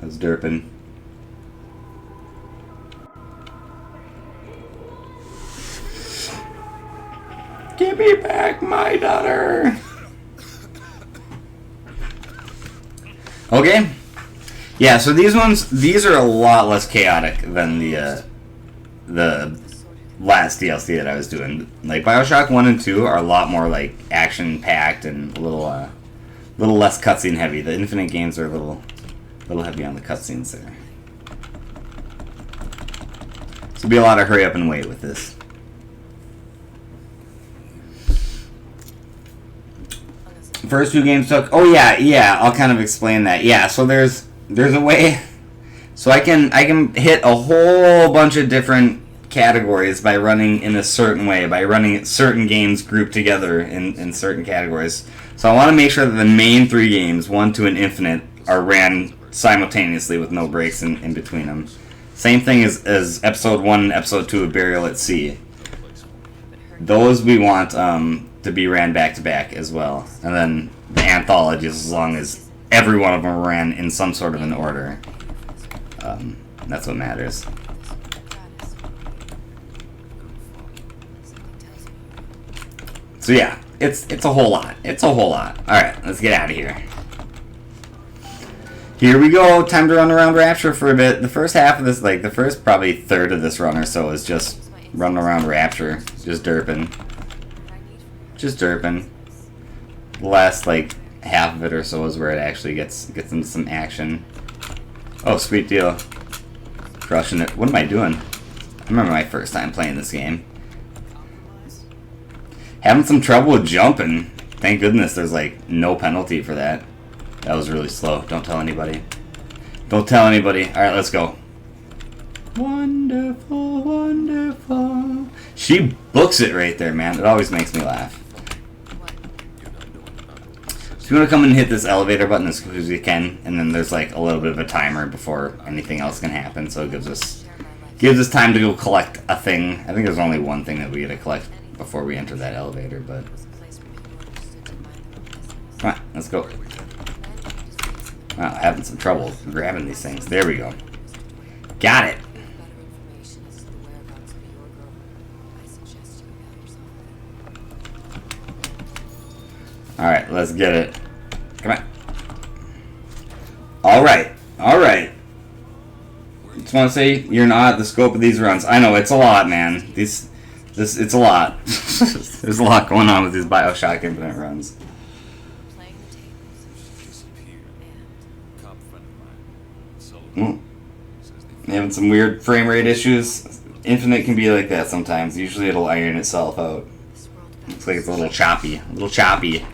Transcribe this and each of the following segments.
I was derping. Give me back my daughter! Okay. Yeah, so these are a lot less chaotic than the last DLC that I was doing. Like, Bioshock 1 and 2 are a lot more, like, action-packed and a little less cutscene heavy. The Infinite games are a little heavy on the cutscenes there. So it'll be a lot of hurry up and wait with this. First two games took... Oh, yeah, I'll kind of explain that. Yeah, so there's a way... So I can hit a whole bunch of different categories by running in a certain way, by running certain games grouped together in certain categories. So I want to make sure that the main three games, 1, 2, and Infinite, are ran simultaneously with no breaks in between them. Same thing as Episode 1 and Episode 2 of Burial at Sea. Those we want to be ran back-to-back as well. And then the anthologies, as long as every one of them ran in some sort of an order. That's what matters. So yeah, it's a whole lot. It's a whole lot. Alright, let's get out of here. Here we go. Time to run around Rapture for a bit. The first half of this, like the first probably third of this run or so is just running around Rapture. Just derping. Just derping. The last like half of it or so is where it actually gets into some action. Oh, sweet deal. Crushing it. What am I doing? I remember my first time playing this game. Having some trouble with jumping. Thank goodness there's like no penalty for that. That was really slow. Don't tell anybody. Don't tell anybody. Alright, let's go. Wonderful, wonderful. She books it right there, man. It always makes me laugh. So you want to come and hit this elevator button as quick as you can, and then there's like a little bit of a timer before anything else can happen, so it gives us time to go collect a thing. I think there's only one thing that we get to collect before we enter that elevator, but... Come on, let's go. Wow, having some trouble grabbing these things. There we go. Got it. Alright, let's get it. Come on. Alright, alright. Just want to say, you're not the scope of these runs. I know, it's a lot, man. It's a lot. There's a lot going on with these Bioshock Infinite runs. Having some weird frame rate issues. Infinite can be like that sometimes. Usually it'll iron itself out. Looks like it's a little choppy. A little choppy.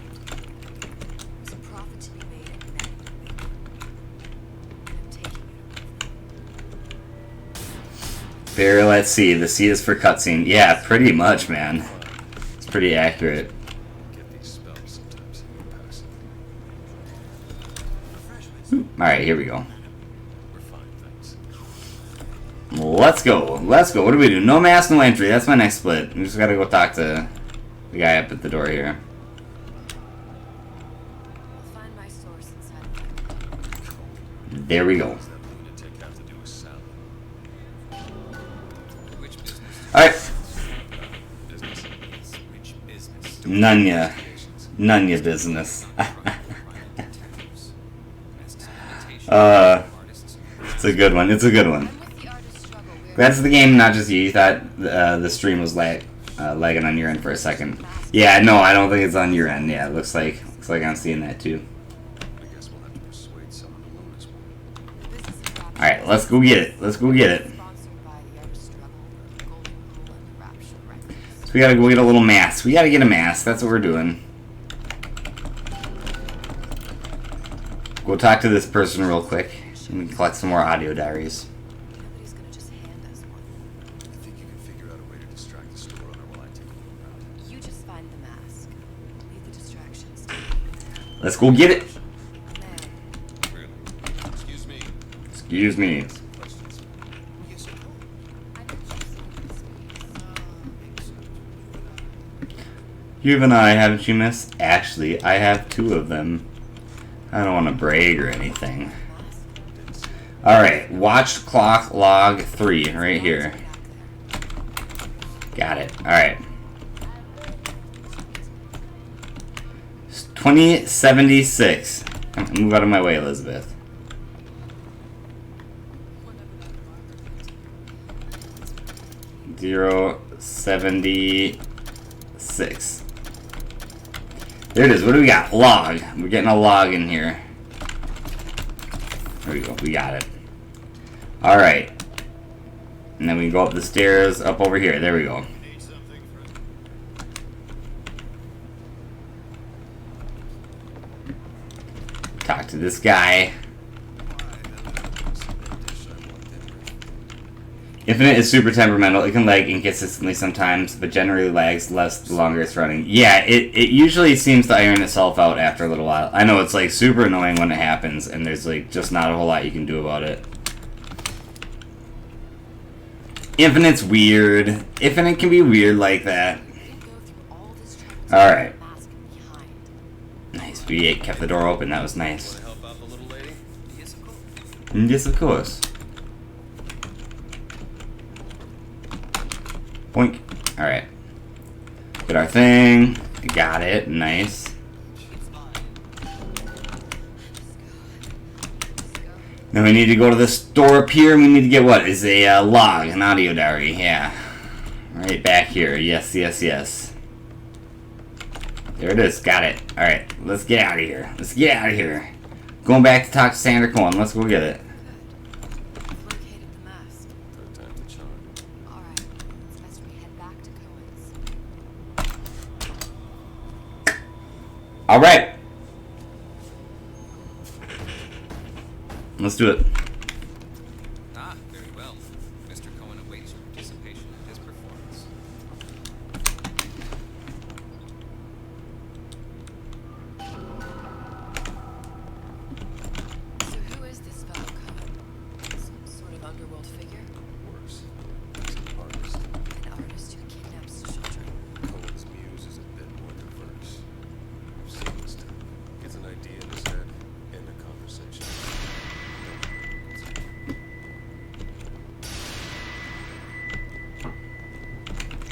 Burial at Sea. The sea is for cutscene. Yeah, pretty much, man. It's pretty accurate. Alright, here we go. Let's go. Let's go. What do we do? No mask, no entry. That's my next split. We just gotta go talk to the guy up at the door here. There we go. Alright. None ya business. It's a good one. It's a good one. That's the game, not just you. You thought the stream was lagging on your end for a second. Yeah, no, I don't think it's on your end. Yeah, it looks like I'm seeing that too. Alright, let's go get it. Let's go get it. So we gotta go get a little mask. We gotta get a mask. That's what we're doing. Go talk to this person real quick. And we can collect some more audio diaries. Let's go get it. Excuse me. You have an eye, haven't you, miss? Actually, I have 2 of them. I don't want to brag or anything. Alright, watch clock log 3 right here. Got it. Alright. 2076. Move out of my way, Elizabeth. .076. There it is. What do we got? Log. We're getting a log in here. There we go. We got it. Alright. And then we go up the stairs, up over here. There we go. Talk to this guy. Infinite is super temperamental. It can lag inconsistently sometimes, but generally lags less the longer it's running. Yeah, it usually seems to iron itself out after a little while. I know it's like super annoying when it happens, and there's like just not a whole lot you can do about it. Infinite's weird. Infinite can be weird like that. Alright. Nice. We kept the door open. That was nice. Yes, of course. Boink. Alright. Get our thing. Got it. Nice. Now we need to go to the store up here, and we need to get what? Is a log, an audio diary. Yeah. Right back here. Yes, yes, yes. There it is. Got it. Alright. Let's get out of here. Let's get out of here. Going back to talk to Sandra Cohen. Let's go get it. Alright. Let's do it. Ah, very well. Mr. Cohen awaits your participation in his performance. So who is this fellow Cohen? Some sort of underworld figure? Worse. He's an artist. An artist who kidnaps children. Cohen's muse is a bit more diverse. I've seen this type. Gets an idea in his head, end a conversation.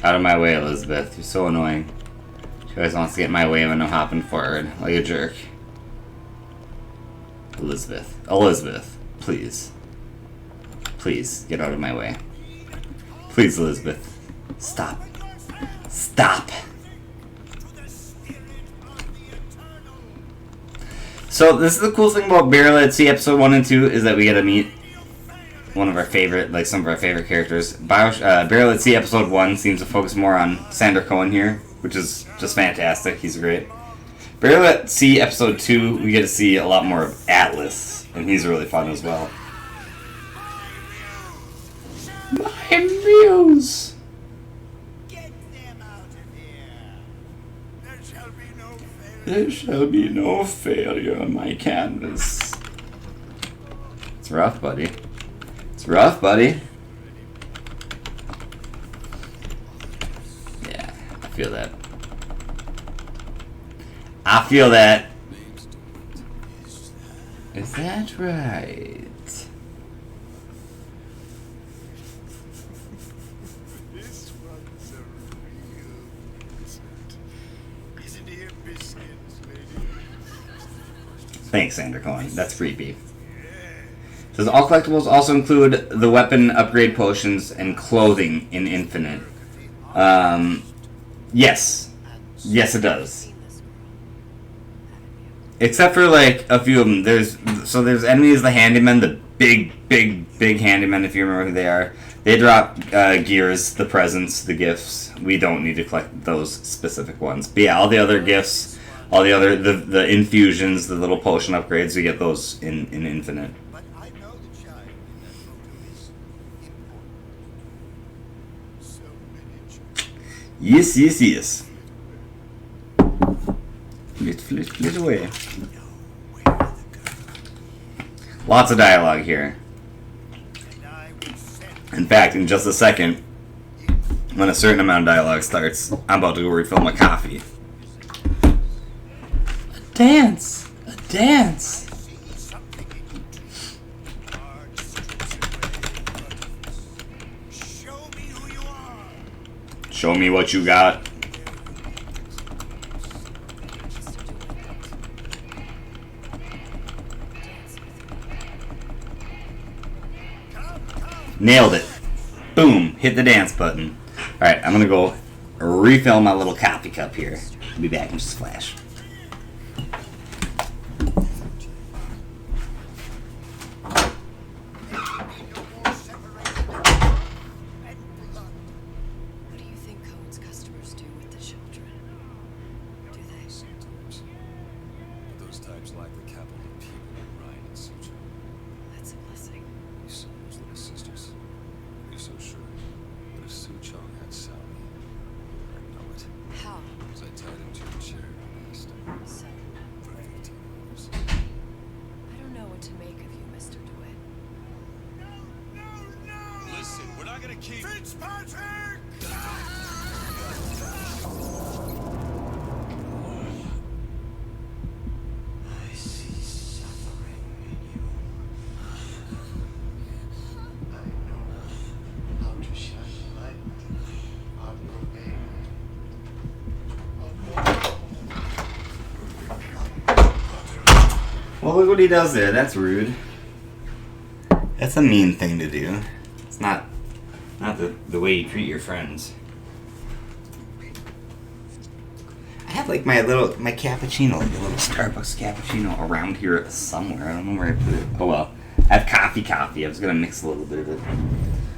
Out of my way, Elizabeth. You're so annoying. She always wants to get in my way when I'm hopping forward. Like a jerk. Elizabeth. Elizabeth. Please. Please, get out of my way. Please, Elizabeth. Stop. Stop. So, this is the cool thing about Barrel at Sea Episode 1 and 2 is that we get to meet one of our favorite, like some of our favorite characters. Barrel at Sea Episode 1 seems to focus more on Sandra Cohen here, which is just fantastic. He's great. Barrel at Sea Episode 2, we get to see a lot more of Atlas, and he's really fun as well. My muse! Get them out of here. There shall be no failure. There shall be no failure on my canvas. It's rough, buddy. It's rough, buddy. Yeah, I feel that. I feel that. Is that right? This one's a real biscuit. Isn't he a biscuit, lady? Thanks, Sandra Cohen. That's creepy. Says all collectibles also include the weapon upgrade potions and clothing in Infinite. Yes. Yes, it does. Except for like a few of them. There's enemies, the handymen, the big handymen, if you remember who they are. They drop gears, the presents, the gifts. We don't need to collect those specific ones. But yeah, all the other gifts, all the other the infusions, the little potion upgrades, we get those in Infinite. But I know the child in that photo is important. So many children. Yes. Flit away. Lots of dialogue here. And I will send In fact, in just a second, when a certain amount of dialogue starts, I'm about to go refill my coffee. A dance! A dance! see something in you. Large Show me what you got. Nailed it. Boom. Hit the dance button. Alright, I'm gonna go refill my little coffee cup here. I'll be back in just a flash. What do you think Cohen's customers do with the children? Do they? Sometimes. But those types lack the capital of people in Ryan and Suture. That's a blessing. You saw those little sisters. You're so sure. But if Su Chong had Sally, I know it. How? Because I tied him to a chair last night So, for 15 hours. I don't know what to make of you, Mr. DeWitt. No! Listen, we're not gonna keep. Fitzpatrick! I see suffering in you. I know how to shine light on your pain. Well, look what he does there. That's rude. That's a mean thing to do. It's not the way you treat your friends. I have like my cappuccino, like a little Starbucks cappuccino around here somewhere. I don't know where I put it. Oh well. I have coffee. I was gonna mix a little bit of it.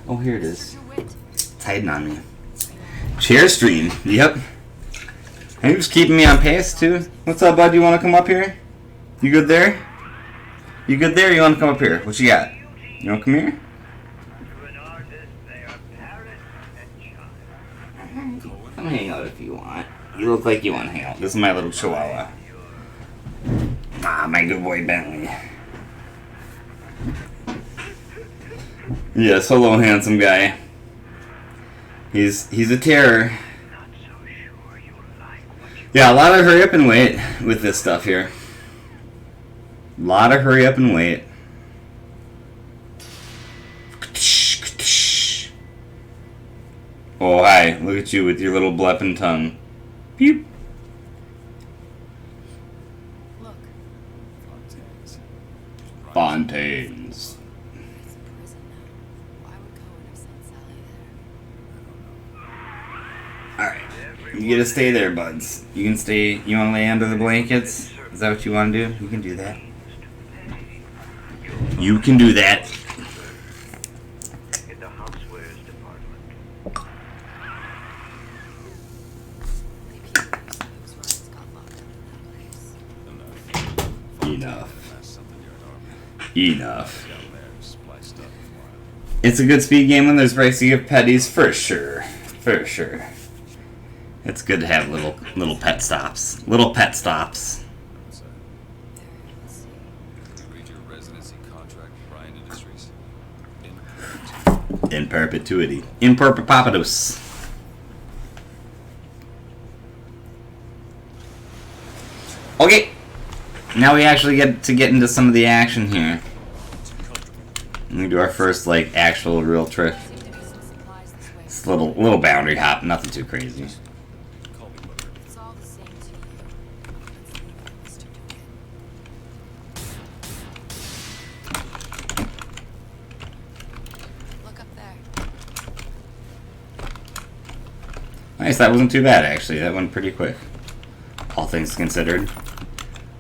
Oh, here it is. Mr. DeWitt. It's hiding on me. Chair stream. Yep. And he was keeping me on pace too. What's up, bud? You want to come up here? You good there? You good there? You want to come up here? What you got? You want to come here? To an artist, they are parent and child. Come hang out if you want. You look like you want to hang out. This is my little chihuahua. Ah, my good boy Bentley. Yes, hello, handsome guy. He's a terror. Not so sure you'll like what you Yeah, a lot of hurry up and wait with this stuff here. A lot of hurry up and wait. Oh, hi. Look at you with your little blepping tongue. Beep. Look, Fontaines. Fontaines. it's in prison now. Why would Cohen have sent Sally there? Alright. You get to stay there, buds. You can stay. You want to lay under the blankets? Is that what you want to do? You can do that. You can do that. in the housewares department. Maybe you those Ryans got locked up in that place. Enough. That's something you're an army. Enough. Down there, spliced up wild. It's a good speed game when there's pricey gift petties, for sure. For sure. It's good to have little pet stops. Little pet stops. What's that? There, let's see. Read your residency contract with Ryan Industries. In perpetuity. In perpetuitus. Okay. Now we actually get into some of the action here. And we do our first actual real trick. Seem to be some supplies this way. It's a little boundary hop, nothing too crazy. Call me whatever. It's all the same to you. Let's leave it, Mr. DeWitt. Look up there. Nice, that wasn't too bad actually. That went pretty quick. All things considered.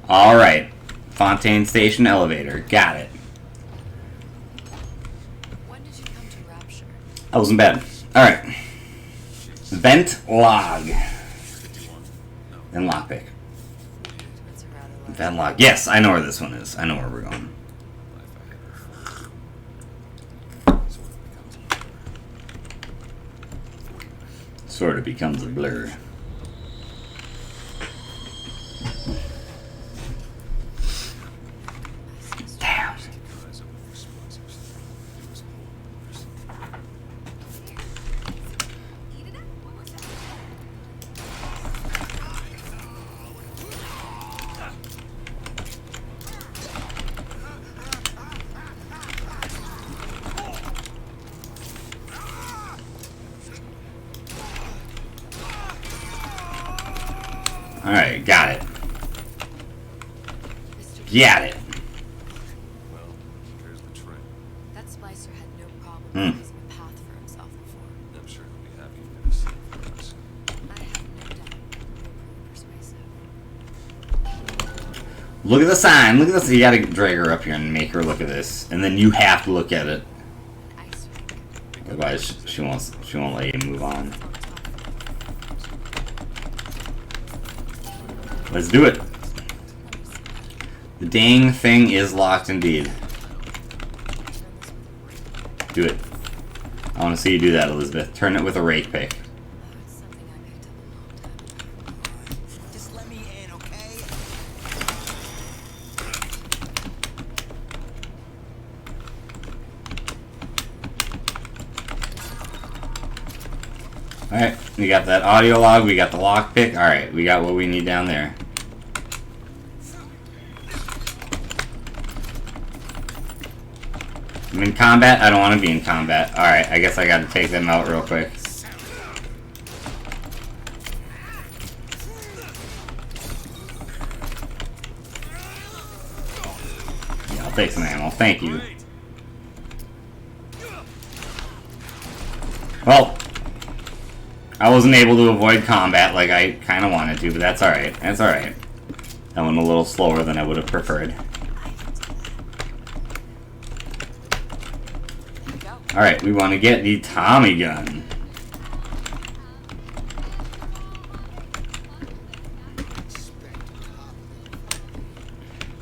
Alright. Fontaine Station elevator. Got it. When did you come to Rapture? That wasn't bad. Alright. Vent log. 51. No, And lockpick. 48. That's a rather large. Vent log. Yes, I know where this one is. I know where we're going. Life I had before. Sort of becomes a blur. Sort of becomes a blur. Damn. Keep your eyes open for sponsors. It was horrible. Alright, got it. Mr. Got it. Well, there's the train. That splicer had no problem Hmm. choosing a path for himself before. I'm sure he'll be happy to do the same for us. I have no doubt he'll prove persuasive. Look at the sign. Look at this. You gotta drag her up here and make her look at this. And then you have to look at it. Ice rink. Otherwise, she won't let you move on. Let's do it. The dang thing is locked indeed. Do it. I want to see you do that, Elizabeth. Turn it with a rake pick. Oh, it's something I picked up a long time ago. Just let me in, okay? Alright, we got that audio log, we got the lockpick. Alright, we got what we need down there. I'm in combat? I don't want to be in combat. Alright, I guess I gotta take them out real quick. Yeah, I'll take some ammo. Thank you. Well, I wasn't able to avoid combat like I kind of wanted to, but that's alright. That's alright. That went a little slower than I would have preferred. There you go. Alright, we want to get the Tommy gun.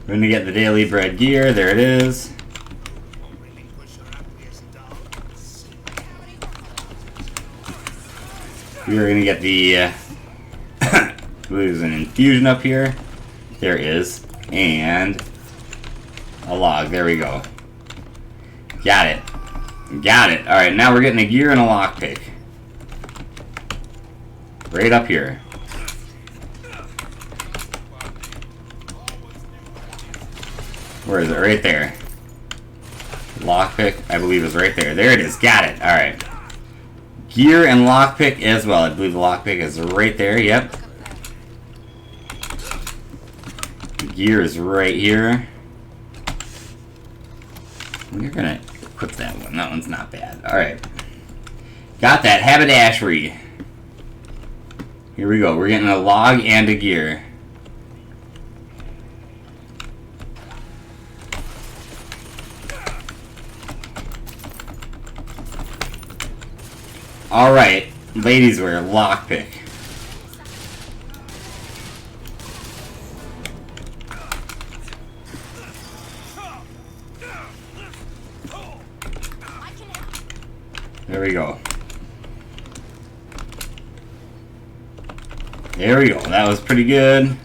We're going to get the daily bread gear. There it is. We are going to get the, I believe there's an infusion up here. There is. And a log. There we go. Got it. Got it. Alright, now we're getting a gear and a lockpick. Right up here. Where is it? Right there. Lockpick, I believe, is right there. There it is. Got it. Alright. Gear and lockpick as well. I believe the lockpick is right there. Yep. The gear is right here. We're gonna equip that one. That one's not bad. Alright. Got that. Haberdashery. Here we go. We're getting a log and a gear. Alright. Ladies wear lockpick. There we go. There we go. That was pretty good.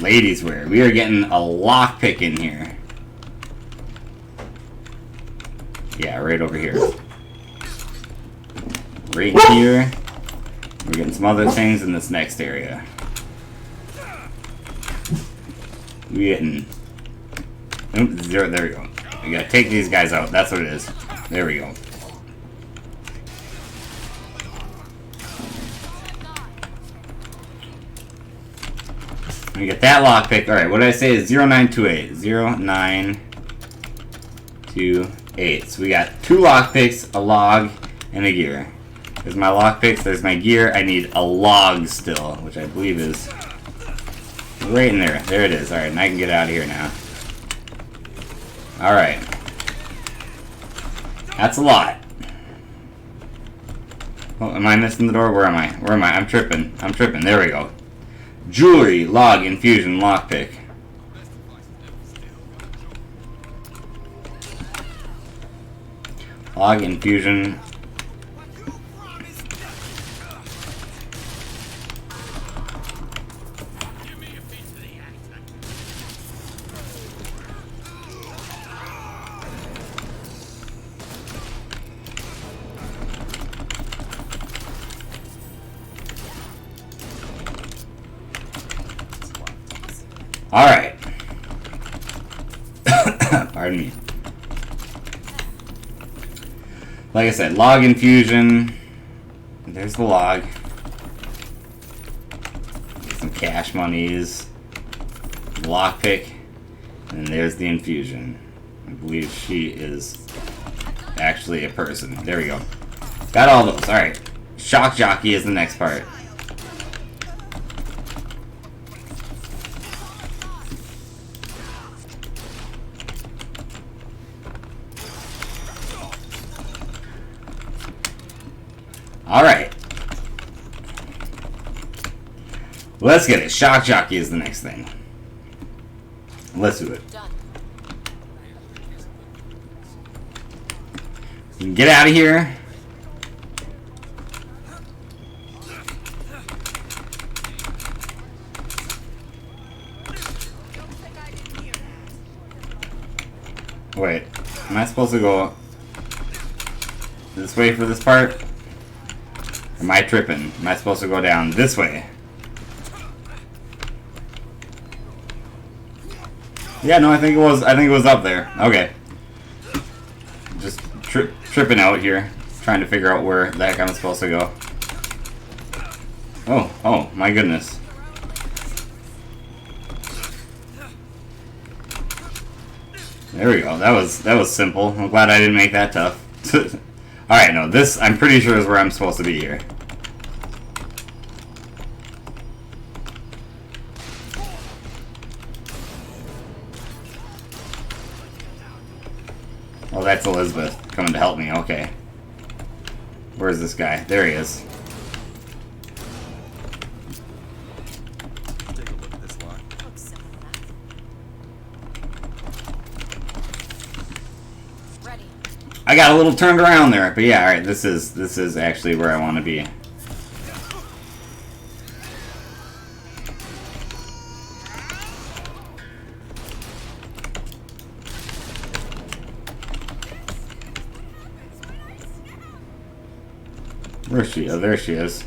Ladies wear. We are getting a lockpick in here. Yeah, right over here. Right here. We're getting some other things in this next area. We're getting... Oop, zero, there we go. We gotta take these guys out. That's what it is. There we go. We get that lockpick. Alright, what did I say? Is 0928. 0928. So we got 2 lockpicks, a log, and a gear. There's my lockpicks, there's my gear. I need a log still, which I believe is right in there. There it is. Alright, and I can get out of here now. Alright. That's a lot. Oh, am I missing the door? Where am I? Where am I? I'm tripping. I'm tripping. There we go. Jewelry, log, infusion, lockpick. Log, infusion. Alright. Pardon me. Like I said, log infusion. There's the log. cash monies, lockpick, and there's the infusion. I believe she is actually a person. There we go. Got all those. Alright. Shock Jockey is the next part. Alright. Let's get it. Shock Jockey is the next thing. Let's do it. Done. We can get out of here. Wait, am I supposed to go this way for this part? Or am I tripping? Am I supposed to go down this way? Yeah, no, I think it was up there. Okay. Just tripping out here, trying to figure out where the heck I'm supposed to go. Oh, my goodness. There we go. That was simple. I'm glad I didn't make that tough. Alright, no, this I'm pretty sure is where I'm supposed to be here. Oh, that's Elizabeth coming to help me. Okay. Where's this guy? There he is. Take a look at this lock. Looks simple enough. Ready. I got a little turned around there, but yeah, alright, this is actually where I want to be. Where is she? Oh, there she is.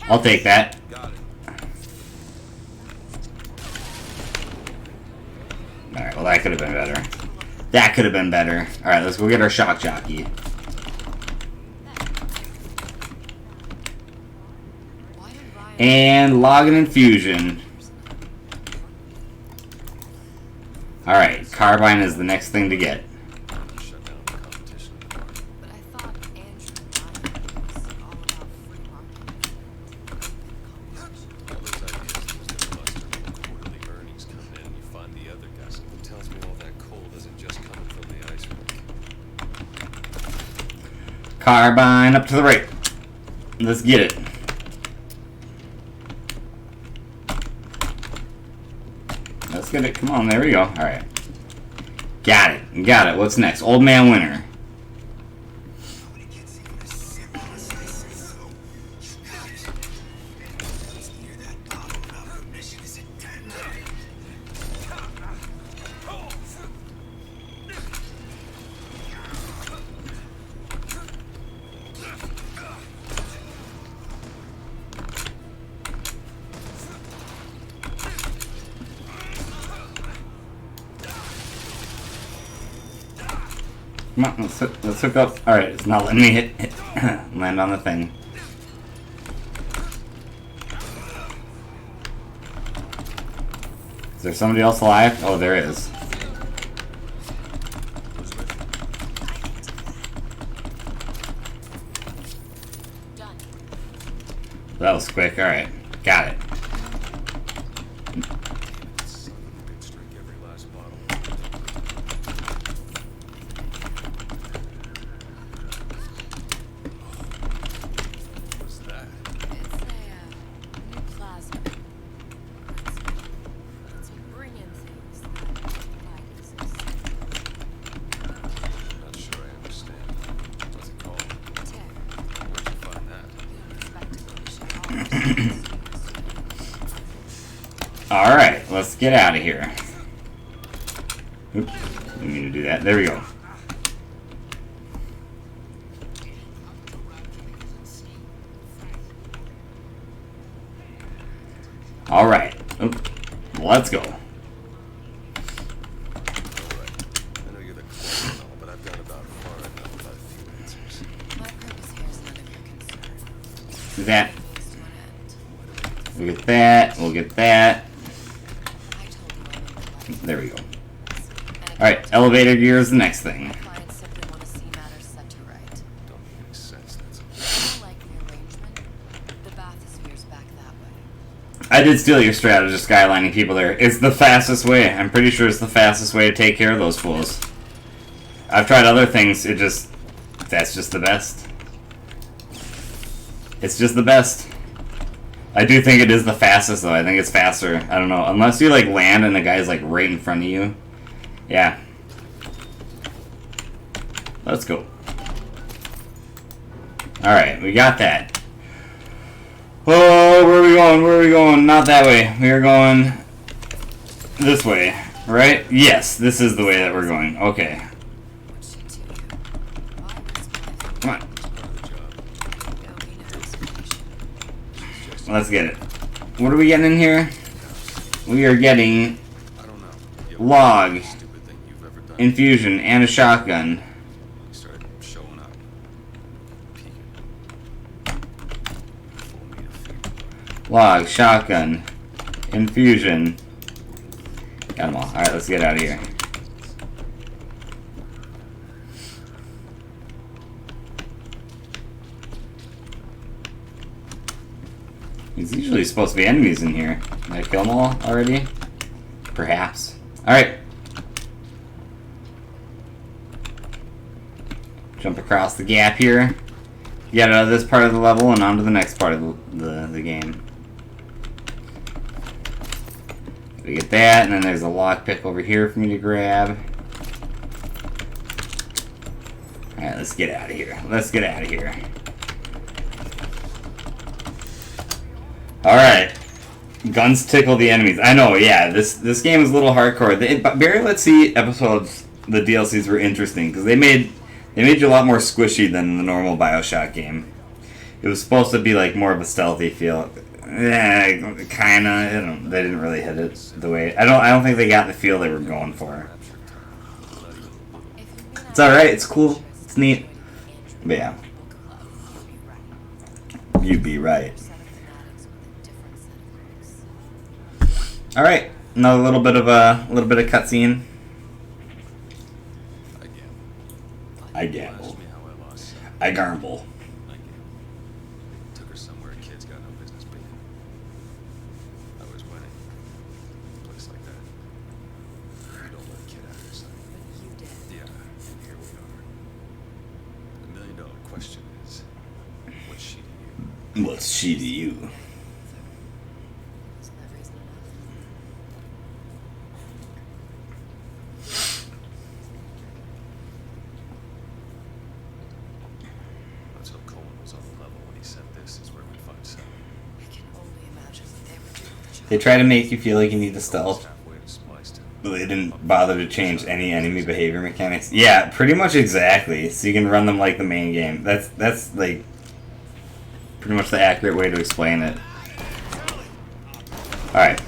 I'll take that. Got it. Alright, well that could have been better. That could have been better. Alright, let's go get our shock jockey. Why did Ryan And log an infusion. Alright, carbine is the next thing to get. Shut down the competition. But I thought Andrew Ryan was all about free market. All those ideas lose their luster when the quarterly earnings come in and you find the other guy. Something tells me all that coal isn't just coming from the ice rink. Carbine up to the right. Let's get it. Let's get it. Come on, there we go. Alright. Got it. Got it. What's next? Old Man Winter. When it gets even as simple as this, so you got it. It's near that bottle about her mission is intended. Come on, let's hook up. Alright, it's not letting me hit land on the thing. Is there somebody else alive? Oh, there is. Done. That was quick. Alright, got it. Son of a bitch, drink every last bottle. What's that? It's a new plasma. It's bringing things that might exist. Not sure I understand. What's it called? Tear. Where'd you find that? Alright, let's get out of here. Oops, didn't mean to do that. There we go. Alright, let's go. I know you're the clone and all, but I've gone about far enough without a few answers. My purpose here is none of your concern. That Means to an end. We'll get that. We'll get that. I told you I'm in There we go. collectibles. Alright, elevator gear is the next thing. Clients simply want to see matters set to right. Don't make any sense, that's all. I like the arrangement. The bathysphere's back that way. I did steal your strat of just skylining people there. It's the fastest way. I'm pretty sure it's the fastest way to take care of those fools. I've tried other things, that's just the best. It's just the best. I do think it is the fastest though. I think it's faster. I don't know. Unless you like land and the guy's like right in front of you. Yeah. Let's go. Alright, we got that. Oh, where are we going? Where are we going? Not that way. We are going this way, right? Yes, this is the way that we're going. Okay. What's she to you? Why risk life? Come on. Part of the job. There'll be no explanation. She's just Let's get it. What are we getting in here? We are getting I don't know. You log, stupid thing you've ever done. infusion, and a shotgun. You started showing up. Peeking. Fool me to feed. Log, shotgun, infusion. Got them all. Alright, let's get out of here. There's usually supposed to be enemies in here. Did I kill them all already? Perhaps. Alright. Jump across the gap here. Get out of this part of the level and on to the next part of the game. We get that, and then there's a lockpick over here for me to grab. Alright, let's get out of here. Let's get out of here. Alright. Guns tickle the enemies. I know, yeah, this game is a little hardcore. Barry Let's See episodes, the DLCs were interesting, because they made you a lot more squishy than the normal Bioshock game. It was supposed to be like more of a stealthy feel. Yeah, kinda. They didn't really hit it the way. I don't think they got the feel they were going for. It's alright, it's cool, it's neat. But yeah. You'd be right. Alright, another little bit of cutscene. I gamble. Ask me how I lost. I gamble. I gambled. Took her somewhere kids got no business being. I was winning. A place like that. You don't let a kid out of your sight. You did. Yeah, and here we are. The $1 million question is, what's she to you? What's she to you? Isn't that reason enough? Let's hope Cohen was on the level when he said this is where we find Sally. I can only imagine what they were doing with the child. They try to make you feel like you need to stealth, Halfway to spliced him. but they didn't bother to change any enemy behavior mechanics. Yeah, pretty much exactly. So you can run them like the main game. That's like pretty much the accurate way to explain it. Alright.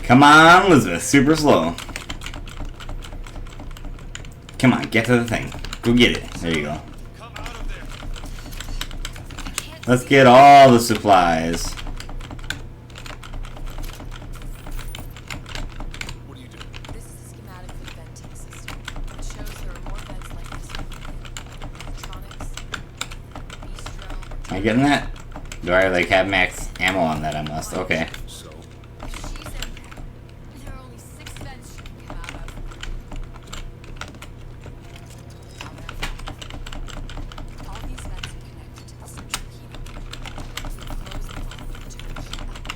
Come on, Elizabeth. Super slow. Come on, get to the thing. Go get it. There you go. Let's get all the supplies. What are you doing? This is a schematic for the venting system. It shows there are more vents like this. Electronics, bistro. Am I getting that? Do I like have max ammo on that? I must. Okay. So, She's in there. There are only 6 vents she can come out of. However, all these vents are connected to the central heating. If we close them off and turn the heat up,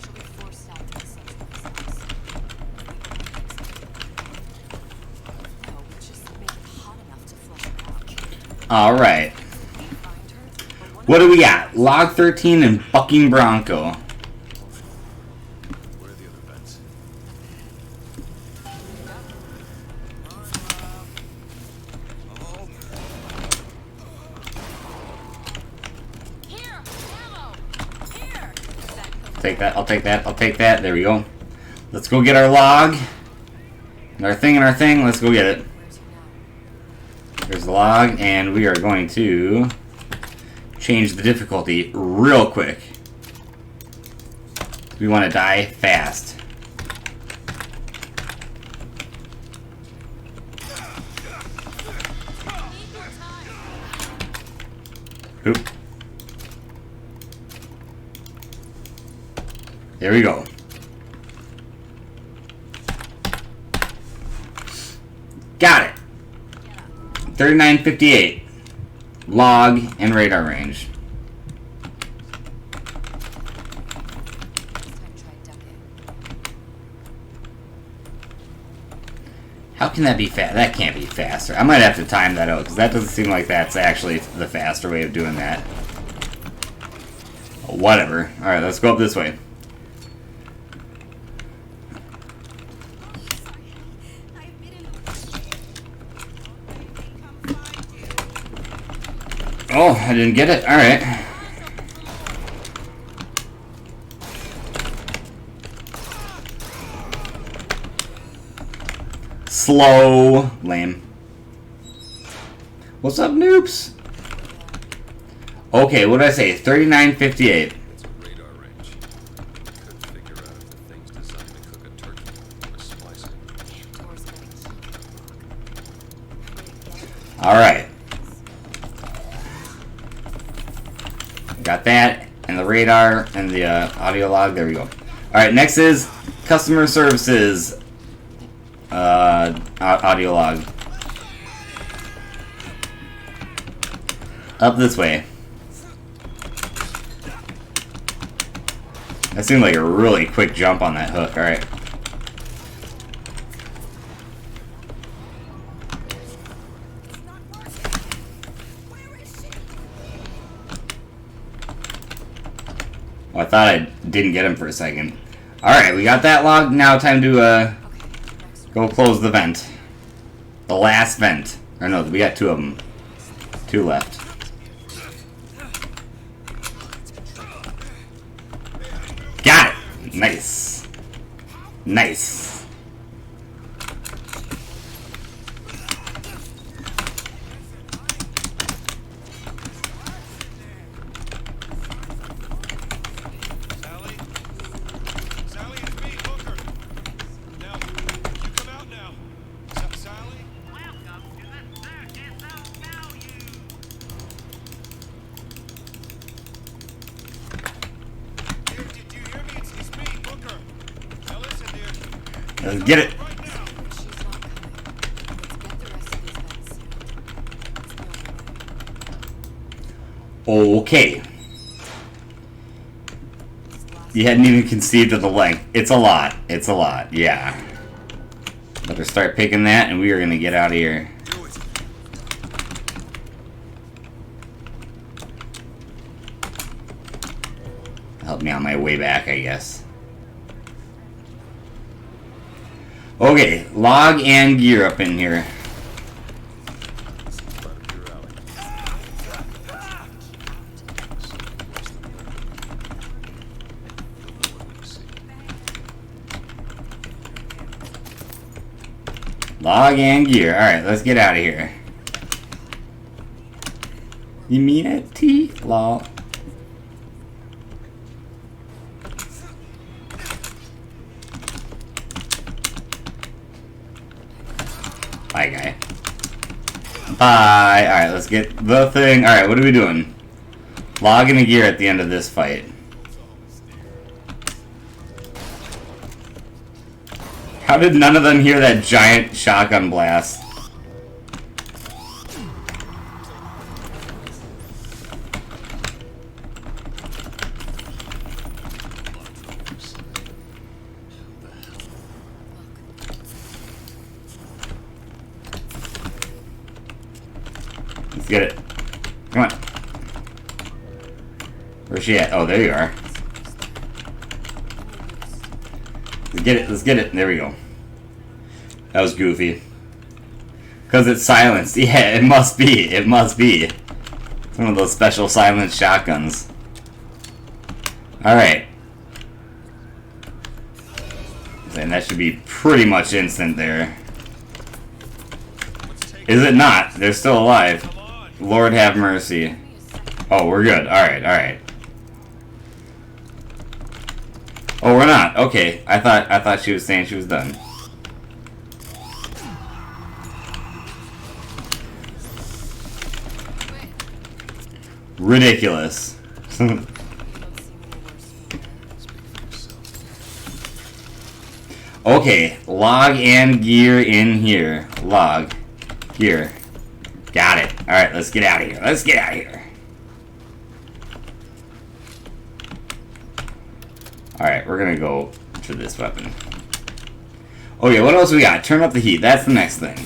she'll be forced out to the central exhaust. No, we just make it hot enough to flush her out. Alright. We find her, but one What do we got? Log 13 and Bucking Bronco. where are the other vents? Here! Ammo! Here! Take that. I'll take that. I'll take that. There we go. Let's go get our log. And our thing and our thing. Let's go get it. Where's he now? There's the log, and we are going to change the difficulty real quick. We want to die fast. Oop. There we go. Got it. 3958. Log and radar range. How can that be fast? That can't be faster. I might have to time that out because that doesn't seem like that's actually the faster way of doing that. Whatever. Alright, let's go up this way. Oh, I didn't get it. Alright. Slow. Lame. What's up, noobs? Okay, what did I say? 3958. It's a radar range. Couldn't figure out if the thing's designed to cook a turkey or a slicer. Alright. Got that, and the radar, and the audio log. There we go. Alright, next is customer services. Audio log. Up this way. That seemed like a really quick jump on that hook. Alright. Oh, I thought I didn't get him for a second. Alright, we got that log. Now time to go close the vent. The last vent. Or no, we got 2 of them. 2 left. Got it! Nice. Nice. Sally? Sally, it's me, Booker. Now, you come out now. Sally? Welcome to the circus of value. Dear, did you hear me? It's me, Booker. Now listen, dear. Let's get it. Right now. She's not coming. Let's get the rest of these vents sealed. It's the only way. Okay. This last You hadn't even conceived of the length. It's a lot. It's a lot. Yeah. Better start picking that, and we are gonna get out of here. Do it. Help me on my way back, I guess. Okay, log and gear up in here. Seems right up your alley. Something worse than that. You'll know it when you see it. Log and gear. Alright, let's get out of here. You mean it, T? Lol. Bye, guy. Bye. Alright, let's get the thing. Alright, what are we doing? Log and a gear at the end of this fight. How did none of them hear that giant shotgun blast? Let's get it. Come on. Where's she at? Oh, there you are. Let's get it. Let's get it. There we go. That was goofy. Because it's silenced. Yeah, it must be. It must be. It's one of those special silenced shotguns. Alright. And that should be pretty much instant there. Is it not? They're still alive. Lord have mercy. Oh, we're good. Alright, alright. Oh, we're not. Okay, I thought she was saying she was done. Ridiculous. You don't seem any worse for wear. Speak for yourself. Okay, log and gear in here. Log. Gear. Got it. Alright, let's get out of here. Let's get out of here. Alright, we're gonna go to this weapon. Okay, what else we got? Turn up the heat. That's the next thing.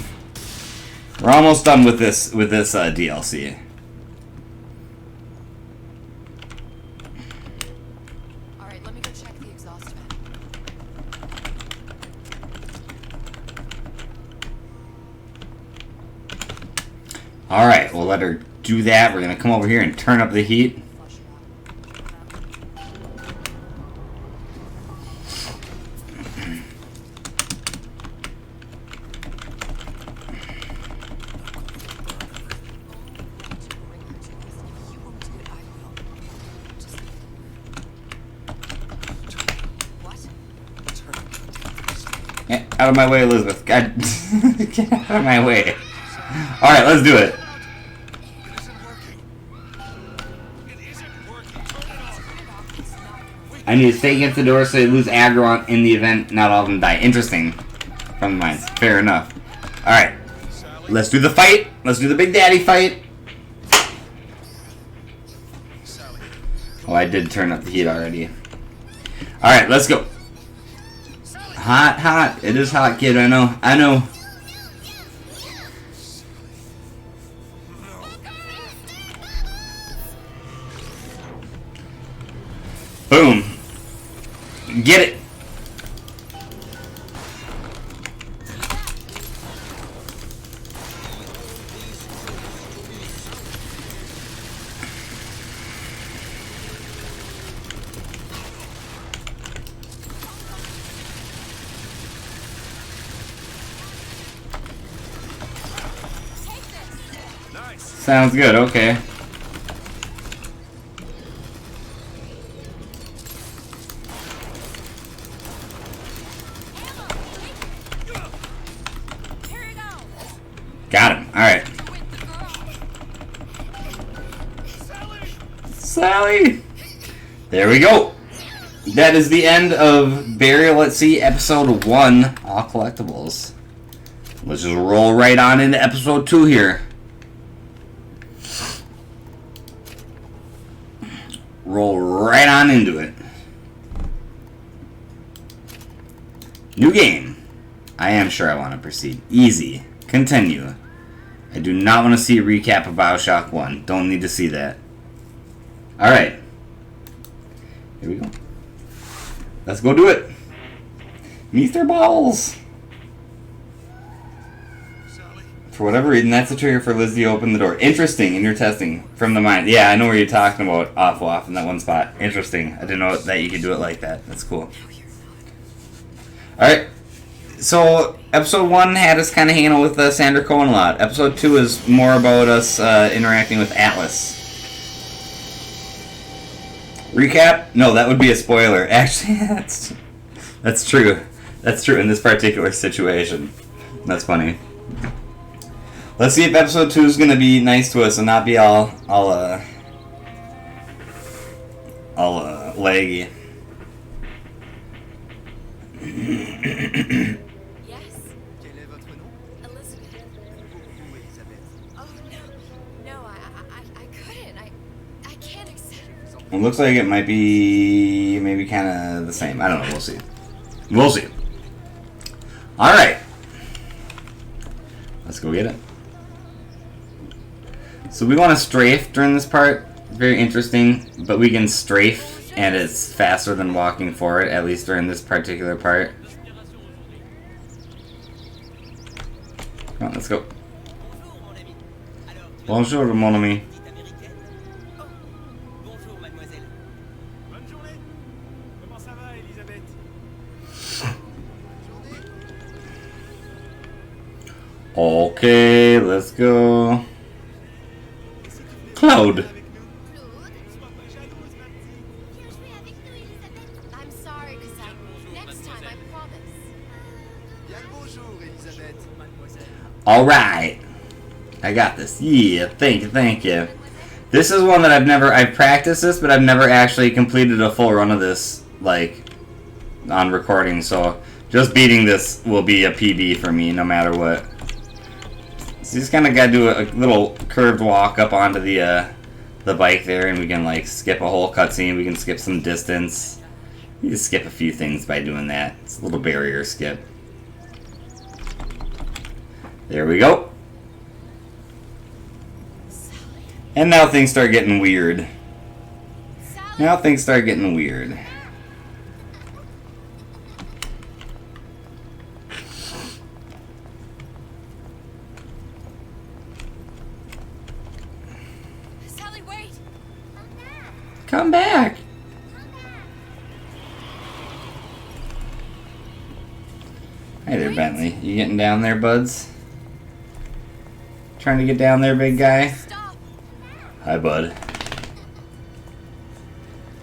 We're almost done with this DLC. Alright, let me go check the exhaust vent. Alright, we'll let her do that. We're gonna come over here and turn up the heat. Flush her out. You won't do it, I will. Just... What? Out of my way, Elizabeth. God. Get out of my way. Alright, let's do it. It isn't working. It isn't working. Turn it off. Turn it off, it's not gonna... I need to stay against the door so they lose aggro on, in the event not all of them die. Interesting. From the mines. Fair enough. Alright. Sally. Let's do the fight. Let's do the Big Daddy fight. Sally. Oh, I did turn up the heat already. Alright, let's go. Hot, hot. It is hot, kid. I know. I know. Boom. Get it. Nice. Sounds good. Okay. Here you go! Got him. Alright. With the girl! Sally! There we go. That is the end of Burial at Sea Episode 1, All Collectibles. Let's just roll right on into Episode 2 here. Roll right on into it. New game. I am sure I want to proceed. Easy. Continue. I do not want to see a recap of Bioshock 1. Don't need to see that. Alright. Here we go. Let's go do it. Mr. Balls. Sally. For whatever reason, that's the trigger for Liz to open the door. Interesting in your testing from the mine. Yeah, I know where you're talking about. Off in that one spot. Interesting. I didn't know that you could do it like that. That's cool. Alright. So, episode 1 had us kind of hanging out with Sandra Cohen a lot. Episode 2 is more about us interacting with Atlas. Recap? No, that would be a spoiler. Actually, that's true. That's true in this particular situation. That's funny. Let's see if episode 2 is gonna be nice to us and not be all laggy. Yes? Quel est votre nom? Elizabeth. Vous, Elisabeth. Oh, no, I couldn't. I can't accept. It looks like it might be maybe kind of the same. I don't know. We'll see. We'll see. All right. Let's go get it. So we want to strafe during this part. Very interesting. But we can strafe, and it's faster than walking forward, at least during this particular part. Come on, let's go. Bonjour, mon ami. Bonjour, mademoiselle. Bonne journée. Comment ça va, Elisabeth? Okay, let's go. Cloud. I'm sorry, because Bien le bonjour, Elisabeth. Alright. I got this. Yeah, thank you, thank you. This is one that I've practiced this, but I've never actually completed a full run of this, like, on recording, so just beating this will be a PB for me, no matter what. So you just kind of got to do a little curved walk up onto the bike there, and we can, like, skip a whole cutscene, we can skip some distance. You can skip a few things by doing that. It's a little barrier skip. There we go. And now things start getting weird. Now things start getting weird. Sally, wait! Come back. Hey there, Bentley. You getting down there, buds? Trying to get down there, big guy? Stop! Hi, bud.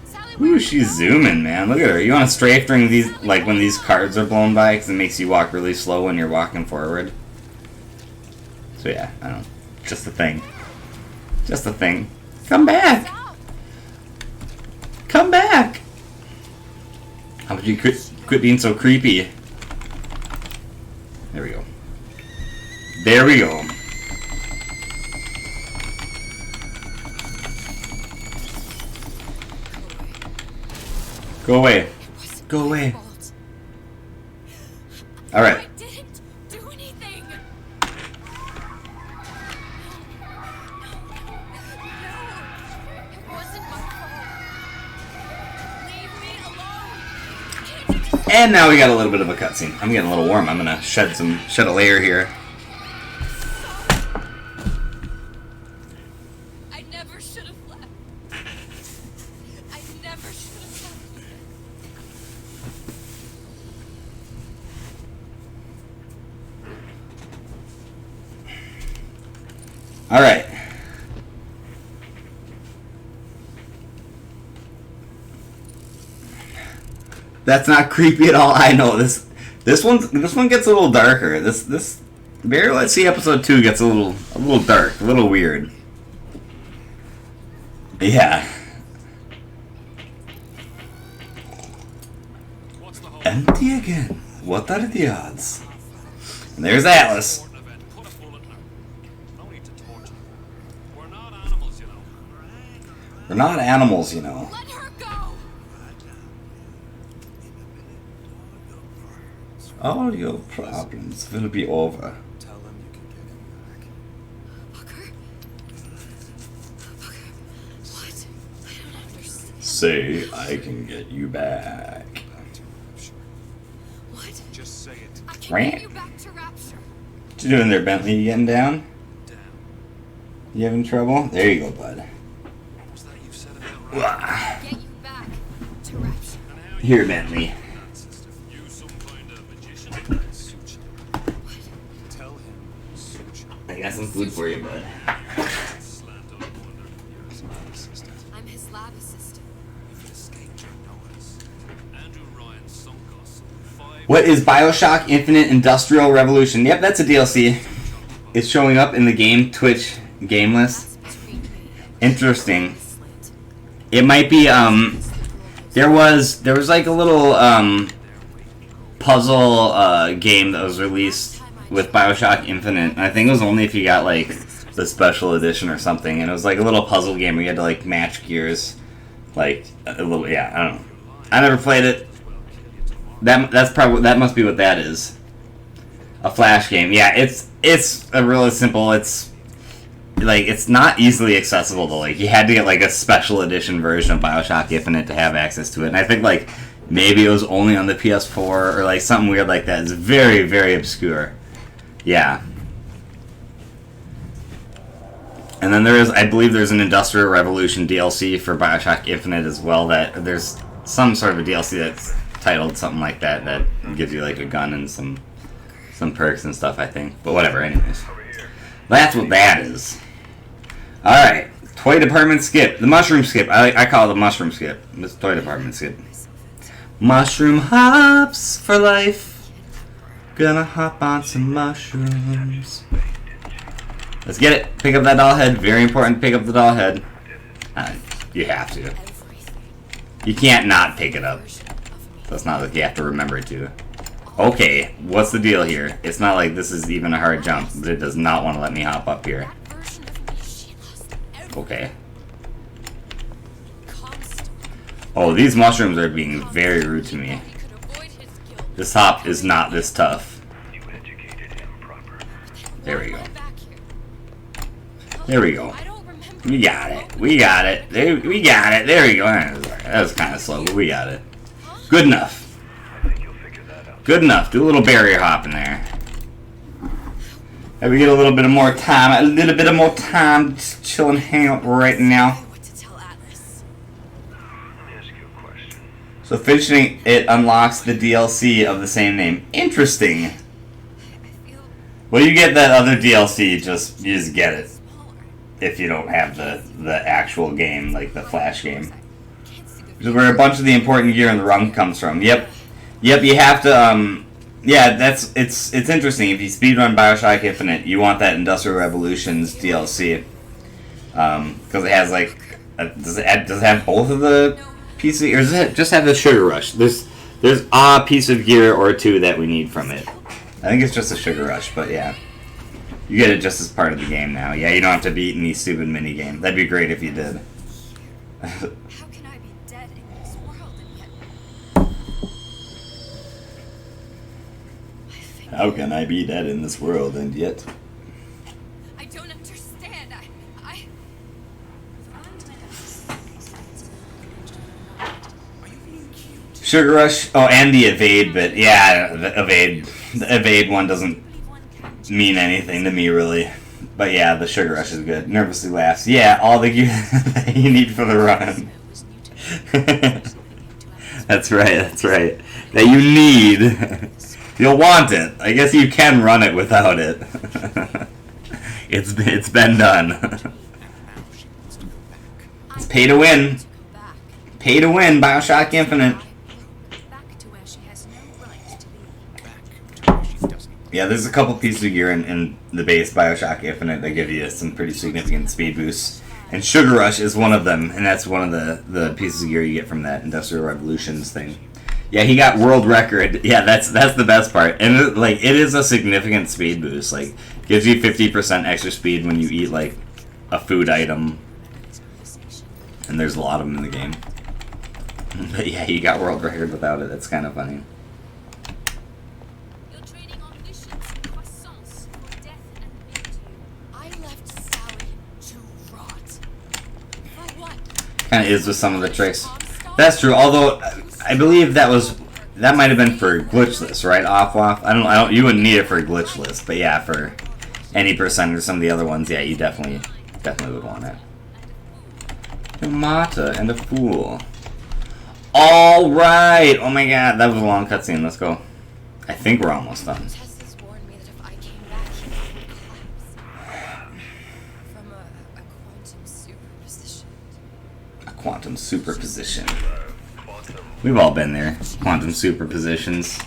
Sally, Ooh, she's zooming, man. Look at her. You want to strafe during these, like when these cars are blown by, because it makes you walk really slow when you're walking forward. So yeah, I don't know. Just a thing. Just a thing. Come back. Stop! Come back. How about you quit being so creepy? There we go. There we go. Go away. Go away. Alright. I didn't do anything! No! It wasn't my fault! Leave me alone! Can't you just And now we got a little bit of a cutscene. I'm getting a little warm. I'm gonna shed a layer here. I never should have left. I never should have left. Alright. That's not creepy at all. I know this one gets a little darker. This Very Let's See episode 2 gets a little dark, a little weird. Yeah. What's the whole Empty again. What are the odds? And there's Alice. important event? Put a bullet in her. No need to torture. We're not animals, you know. We're not animals, you know. Let her go! All your problems will be over. Tell them you can get him back. Booker? Booker, what? I don't understand. Say I can get you back. Back to Rapture. What? Just say it. I can Rant. get you back to Rapture. What you doing there, Bentley? You getting down? Damn. You having trouble? There you go, bud. Was that you said about Wah. Rapture? Get you back to Rapture. And how you Here, Bentley. that, sister? You some kind of magician? Suture. Tell him suture. I got some food for you, bud. Slant on wonder. You're his lab assistant. I'm his lab assistant. You've escaped your notice. Andrew Ryan sunk us 5 What is Bioshock Infinite Industrial Revolution? Yep, that's a DLC. It's showing up in the game Twitch game list. That's between me Interesting. and Slant. It might be there was like a little puzzle game that was released with Bioshock Infinite. And I think it was only if you got like the special edition or something. And it was like a little puzzle game where you had to like match gears, like a little. Yeah, I don't know. I never played it. That must be what that is. A flash game. Yeah, it's a really simple. It's like it's not easily accessible though. Like you had to get like a special edition version of Bioshock Infinite to have access to it. And I think like maybe it was only on the PS4 or like something weird like that. It's very, very obscure. Yeah. And then I believe there's an Industrial Revolution DLC for Bioshock Infinite as well. That there's some sort of a DLC that's titled something like that that gives you like a gun and some perks and stuff, I think. But whatever, anyways. That's what that is. Alright. Toy department skip. The mushroom skip. I call it the mushroom skip. This toy department skip. Mushroom hops for life. Gonna hop on some mushrooms. Let's get it. Pick up that doll head. Very important. Pick up the doll head. You have to. Everything. You can't not pick it up. Version of me. So it's not like you have to remember it to. Okay, what's the deal here? It's not like this is even a hard jump, but it does not want to let me hop up here. That version of me, she lost everything. Okay. Constantly. Oh, these mushrooms are being very rude to me. He could avoid his guilt. This hop is not this tough. You educated him properly. There we go. Why am I back here? There we go. I don't remember. We got it. We got it. We got it. There we go. That was kind of slow, but we got it. Good enough. I think you'll figure that out. Good enough. Do a little barrier hop in there. And we get a little bit of more time. A little bit of more time just chilling, hang out right now. What to tell Atlas? Let me ask you a question. So finishing it unlocks the DLC of the same name. Interesting. I feel Well, you get that other DLC. You just get it smaller. if you don't have the actual game, like the Flash game. Can't see the Which is where a bunch of the important gear in the run comes from. Yep, you have to, yeah, it's interesting. If you speedrun Bioshock Infinite, you want that Industrial Revolutions DLC. Because it has, like, does it have both of the pieces, or does it just have the Sugar Rush? There's a piece of gear or two that we need from it. I think it's just a Sugar Rush, but yeah. You get it just as part of the game now. Yeah, you don't have to beat any stupid mini game. That'd be great if you did. How can I be dead in this world and yet I think How can I be dead in this world and yet? I don't understand. I Sugar Rush. Oh, and the evade bit. Yeah, the evade one doesn't mean anything to me really. But yeah, the Sugar Rush is good. Nervously laughs. Yeah, all the gear that you need for the run. That's right. That you need. You'll want it. I guess you can run it without it. It's been done. It's pay to win. Pay to win. Bioshock Infinite. back to where she has no right to be. Back to where she doesn't. Yeah, there's a couple pieces of gear in the base Bioshock Infinite that give you some pretty significant speed boosts. And Sugar Rush is one of them, and that's one of the pieces of gear you get from that Industrial Revolutions thing. Yeah, he got world record. Yeah, that's the best part. And it is a significant speed boost. Like, gives you 50% extra speed when you eat, like, a food item. And there's a lot of them in the game. But yeah, he got world record without it. That's kind of funny. You're trading on wishes and croissants for death and mildew. I left Sally to rot. For what? Kind of is with some of the tricks. That's true. Although I believe that might have been for glitchless, right? Off. I don't. You wouldn't need it for glitchless, but yeah, for any percent or some of the other ones, yeah, you definitely would want it. A Mata and a fool. All right. Oh my God, that was a long cutscene. Let's go. I think we're almost done. Teslas warned me that if I came back here, I would collapse. From a quantum superposition. A quantum superposition. We've all been there. Quantum superpositions.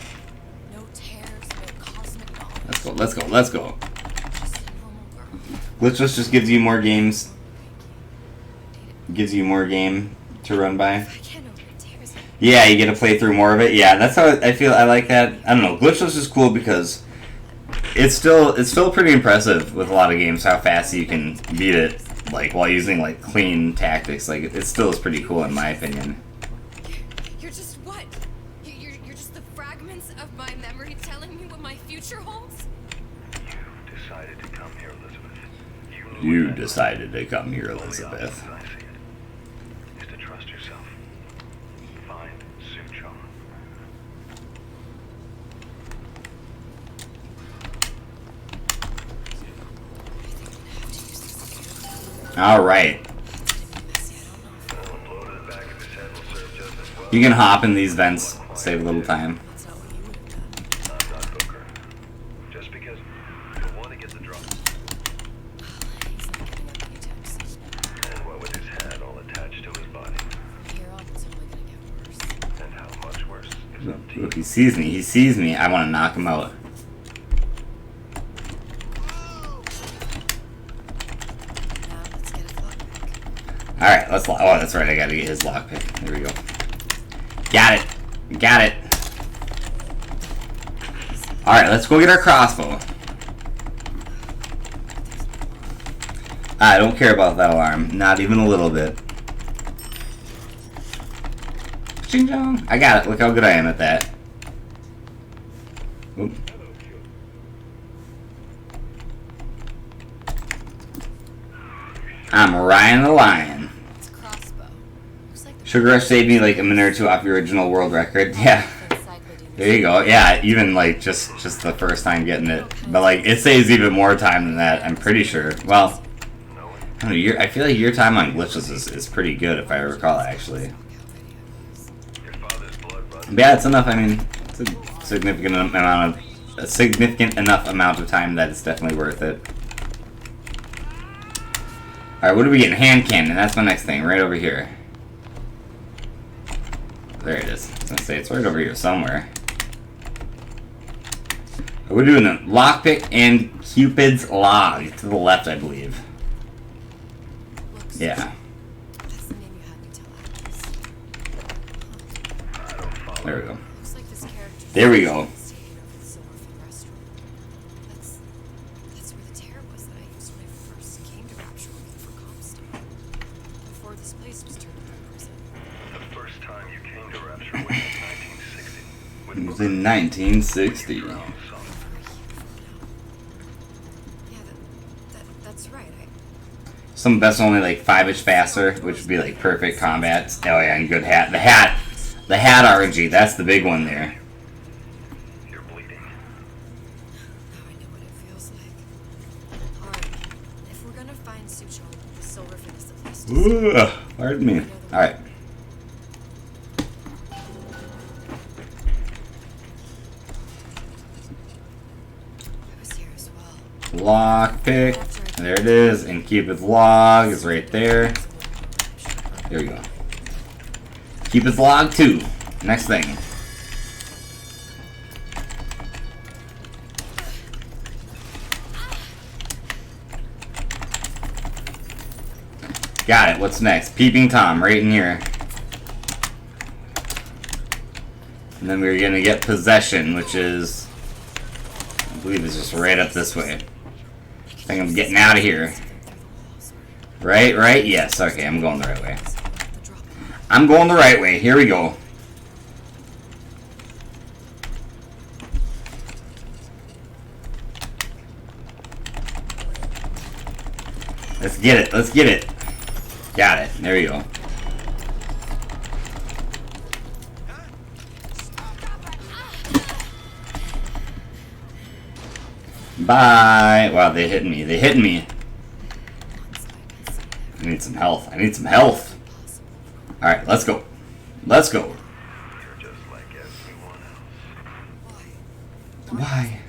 No tears, no cosmic knowledge. Let's go. Just a normal girl. Glitchless just gives you more games. Gives you more game to run by. I can't open tears. Yeah, you get to play through more of it. Yeah, that's how I feel. I like that. I don't know. Glitchless is cool because it's still pretty impressive with a lot of games how fast you can beat it, like while using like clean tactics. Like it still is pretty cool in my opinion. You're just what? You're just the fragments of my memory telling me what my future holds? You decided to come here, Elizabeth. You decided to come here, Elizabeth. I see it. Is to trust yourself. Find Suchong. All right. Load in the back of his head will serve just as well. You can hop in these vents, save a little time. That's not what you would have done. I'm not Booker. Just because you'll want to get the drop. He's not getting up anytime soon. And what with his head all attached to his body. Here on, it's only gonna get worse. And how much worse is up to you. Look, he sees me. I want to knock him out. Alright, let's lock. Oh, that's right, I gotta get his lockpick. There we go. Got it. Got it. Alright, let's go get our crossbow. I don't care about that alarm. Not even a little bit. Ching chong. I got it. Look how good I am at that. Oop. I'm Ryan the Lion. It's crossbow. Looks like the Sugar Rush saved me like a minute or two off your original world record. Yeah. There you go. Yeah, even like just the first time getting it. But like it saves even more time than that, I'm pretty sure. Well, I don't know, I feel like your time on glitches is pretty good if I recall actually. But yeah, it's enough. I mean, it's a significant enough amount of time that it's definitely worth it. Alright, what are we getting? Hand cannon. That's my next thing, right over here. There it is. I was gonna say, it's right over here somewhere. We're doing a lockpick and Cupid's log to the left, I believe. Yeah. That's the name you had me tell actors. There we go. Looks like this character. There we go. That's where the terror was that I used when I first came to Rapture looking for Comstock. Before this place was turned into a prison. The first time you came to Rapture was in 1960. It was in 1960. Yeah, that's right. Some best only like 5-ish faster, which would be like perfect combat. Oh yeah, and good hat. The hat RNG, that's the big one there. You're bleeding. Now I know what it feels like. Alright, if we're gonna find Suchong, the silver fin is the place to start. Ooh, pardon me. Alright. I was here as well. Lockpick. There it is. And Cupid's log is right there. There we go. Cupid's log 2. Next thing. Got it. What's next? Peeping Tom right in here. And then we're gonna get Possession, which is, I believe it's just right up this way. I think I'm getting out of here. Right? Yes. Okay, I'm going the right way. I'm going the right way. Here we go. Let's get it. Let's get it. Got it. There you go. Bye. Wow, they hit me. They hit me. I need some health. I need some health. Alright, let's go. Let's go. You're just like everyone else. Why?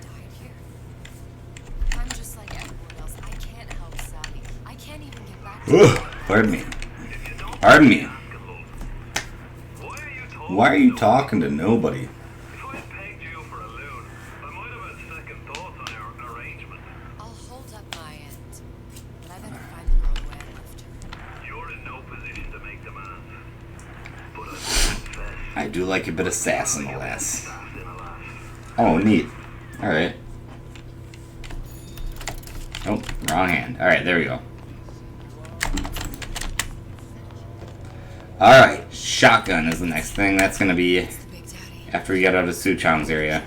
I'm just like everyone else. I can't help Sally. I can't even get back to Ugh, pardon me. Pardon me. Why are you talking to nobody? If I had pegged you for a loon, I might have had second thoughts on our arrangement. I'll hold up my end. But I better find the girl the way I left her. You're in no position to make demands. But I will confess. I do like a bit of sass in the lass. Oh, neat. Alright. Oh, wrong hand. Alright, there we go. Alright, shotgun is the next thing. That's gonna be It's the Big Daddy. after we get out of Suchong's area.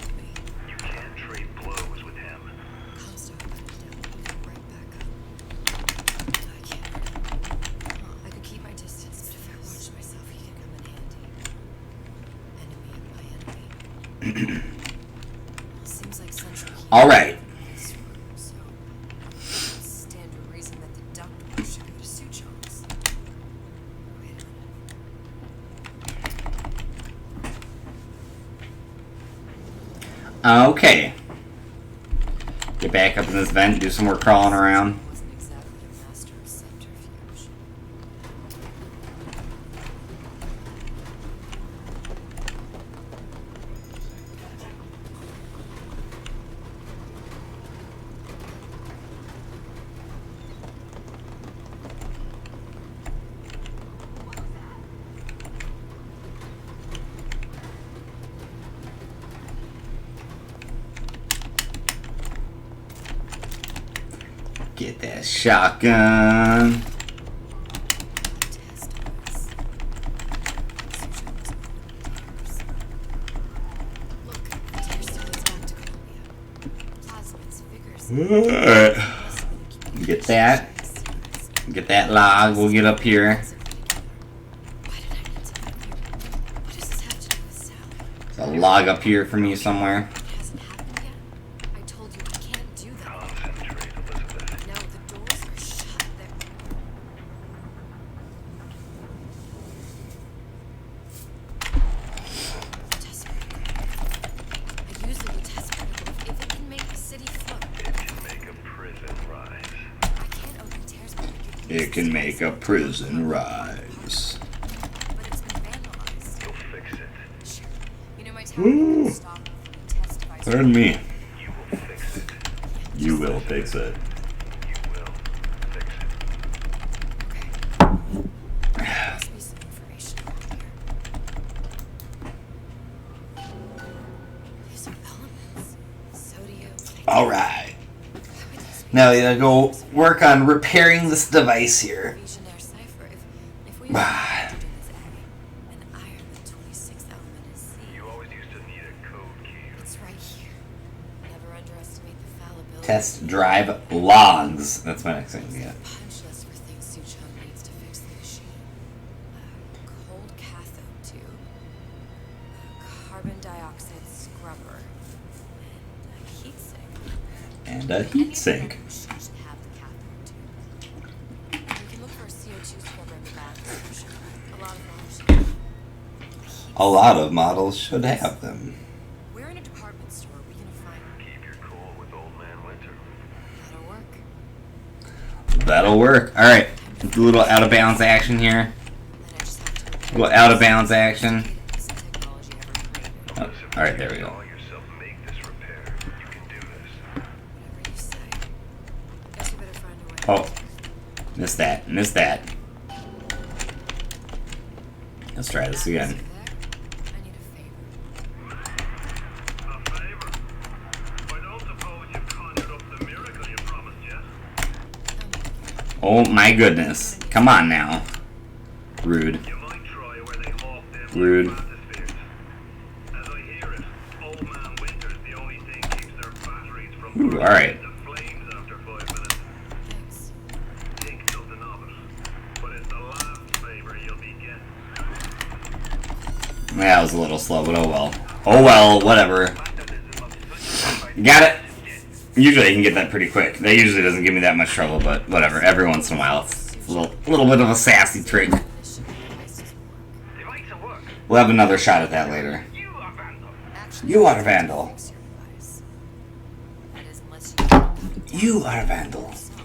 You can't trade blows with him. Comstock put it down. Right back up. I can't. I could keep my distance, but if I watch myself, he can come in handy. Enemy of my enemy. Seems like Central Heat. Alright. So, stand to reason that the duct should go to Suchong's. Wait a minute. Okay. Get back up in this vent, do some more crawling around. Wasn't exactly a master of subterfuge. Get that shotgun. Test was. Suchong's tears. Look, the tear still leads back to Columbia. Plasmids, vigors. Alright. Get that. Get that log. We'll get up here. Why did I need to help you? What does this have to do with Sally? There's a log up here for me somewhere. It hasn't happened yet. I told you I can't do that. Concentrate, Elizabeth. No, the doors are shut. Test particle. I use the test particle if it can make the city float. It can make a prison rise. I can't open tears, but I It can make a prison rise. But it's been vandalized. You'll fix it. Sure. You know my tower can stop from the test device. Pardon me. You will fix it. You will fix it. You will fix it. Okay. There must be some information around here. These are elements. Sodium. Alright. Now we gotta go work on repairing this device here. Legionnaire cipher. If we Ah. have hydrogen as A and iron, the 26th element is C. You always used to need a code key. It's right here. Never underestimate the fallibility. Test drive logs. That's my next thing to get. Punch list for things Suchong needs to fix the machine. A cold cathode tube, a carbon dioxide scrubber, and a heat sink. And a heat sink. Any machine should have the cathode tube. You can look for a CO2 scrubber in the back. A lot of models. A lot of models should have them. We're in a department store. We can find. Keep your cool with Old Man Winter. That'll work. That'll work. Alright. A little out of bounds action here. Then I just have to. A little out of bounds action. This technology ever created. Oh, alright, there we go. Call yourself, make this repair. You can do this. Whatever you say. Guess you better find a way. Oh. Missed that. Missed that. Let's try this again. There. I need a favor. A favor? I don't suppose you've conjured up the miracle you promised yet? Oh my goodness. Come on now. Rude. You might try where they hawk them Rude. stratospheres. As I hear it, Old Man Winter's the only thing keeps their batteries from Ooh, bursting alright. into flames after 5 minutes. Thanks. Think nothing of it. But it's the last favor you'll be getting. That was a little slow, but oh well. Oh well, whatever. Got it. Usually I can get that pretty quick. That usually doesn't give me that much trouble, but whatever. Every once in a while, it's a little bit of a sassy trick. This should be devices work. Device of work. We'll have another shot at that later. You are Vandal. Actually, You are a vandal. fix your device. That is, unless you can put it down You are a vandal. yourself.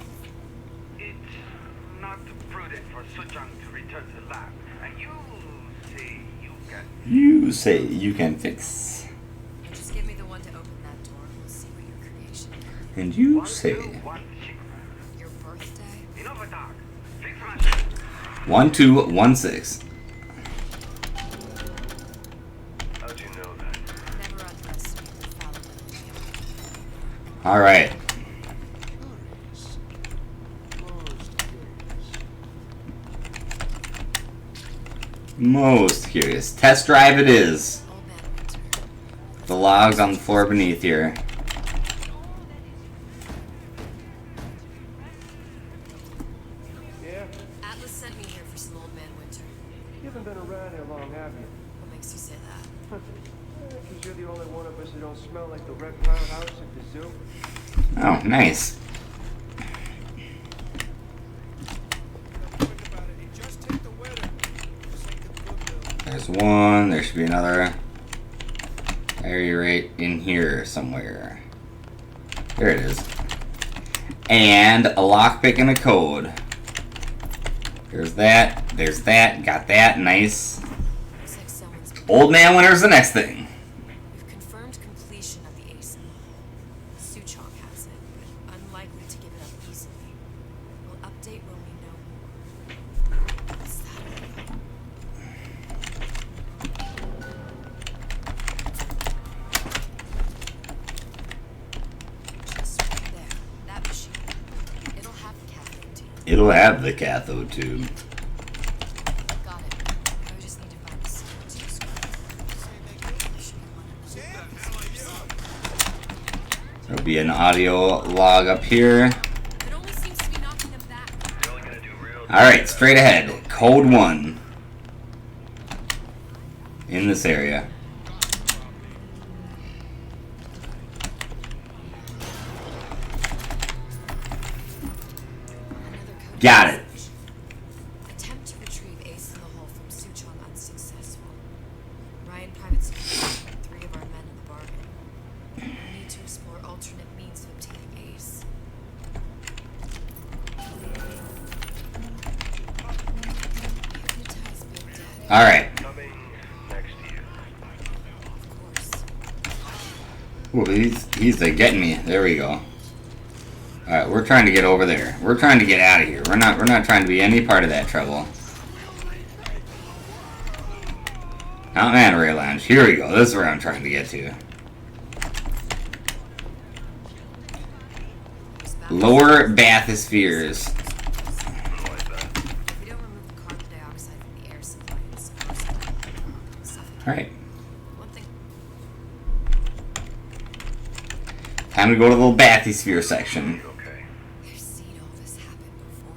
It's not prudent for Suchong to return to the lab. And you say you can. You say you can fix. And just give me the one to open that door, and we'll see what your creation is. And you One, say two, one, secret. Your birthday? Enough of talk. Fix the machine. 1216. How'd you know that? Never underestimate the fallibility of Alright. Most curious. Test drive it is. Old Man Winter. The logs on the floor beneath here. Yeah? Atlas sent me here for some Old Man Winter. You haven't been around here long, have you? What makes you say that? Because you're the only one of us who don't smell like the reptile house at the zoo. Oh, nice. Think about it. He just hit the winner. This ain't the good bill. There's one. There should be another. Area right in here somewhere. There it is. And a lockpick and a code. There's that. There's that. Got that. Nice. Looks like someone's. Old Man Winter's the next thing. We've confirmed completion of the ASIN. Suchong has it, but unlikely to give it up easily. We'll update when we know more. What's that? Just right there. That machine. It'll It'll have the cathode tube. Got it. Now we just need to find the sequence to scrub. There should be one in the There'll be an audio log up here. It only seems to be knocking them back. You're only gonna do real Alright, straight ahead. Code 1. In this area. Another code. Got it. Attempt to retrieve Ace in the Hole from Suchong unsuccessful. Ryan Private Security and 3 of our men in the bargain. We need to explore alternate means of obtaining Ace. Hypnotize Big Daddy. Alright. coming next to you. Of course. Ooh, he's getting me. There we go. Alright, we're trying to get over there. We're trying to get out of here. We're not trying to be any part of that trouble. Mount Manor Lounge. Here we go. This is where I'm trying to get to. Lower bathyspheres. If we don't remove the carbon dioxide from the air supply, it's supposed to suffocate. Alright. One thing. Time to go to the little bathysphere section. Okay. I've seen all this happen before.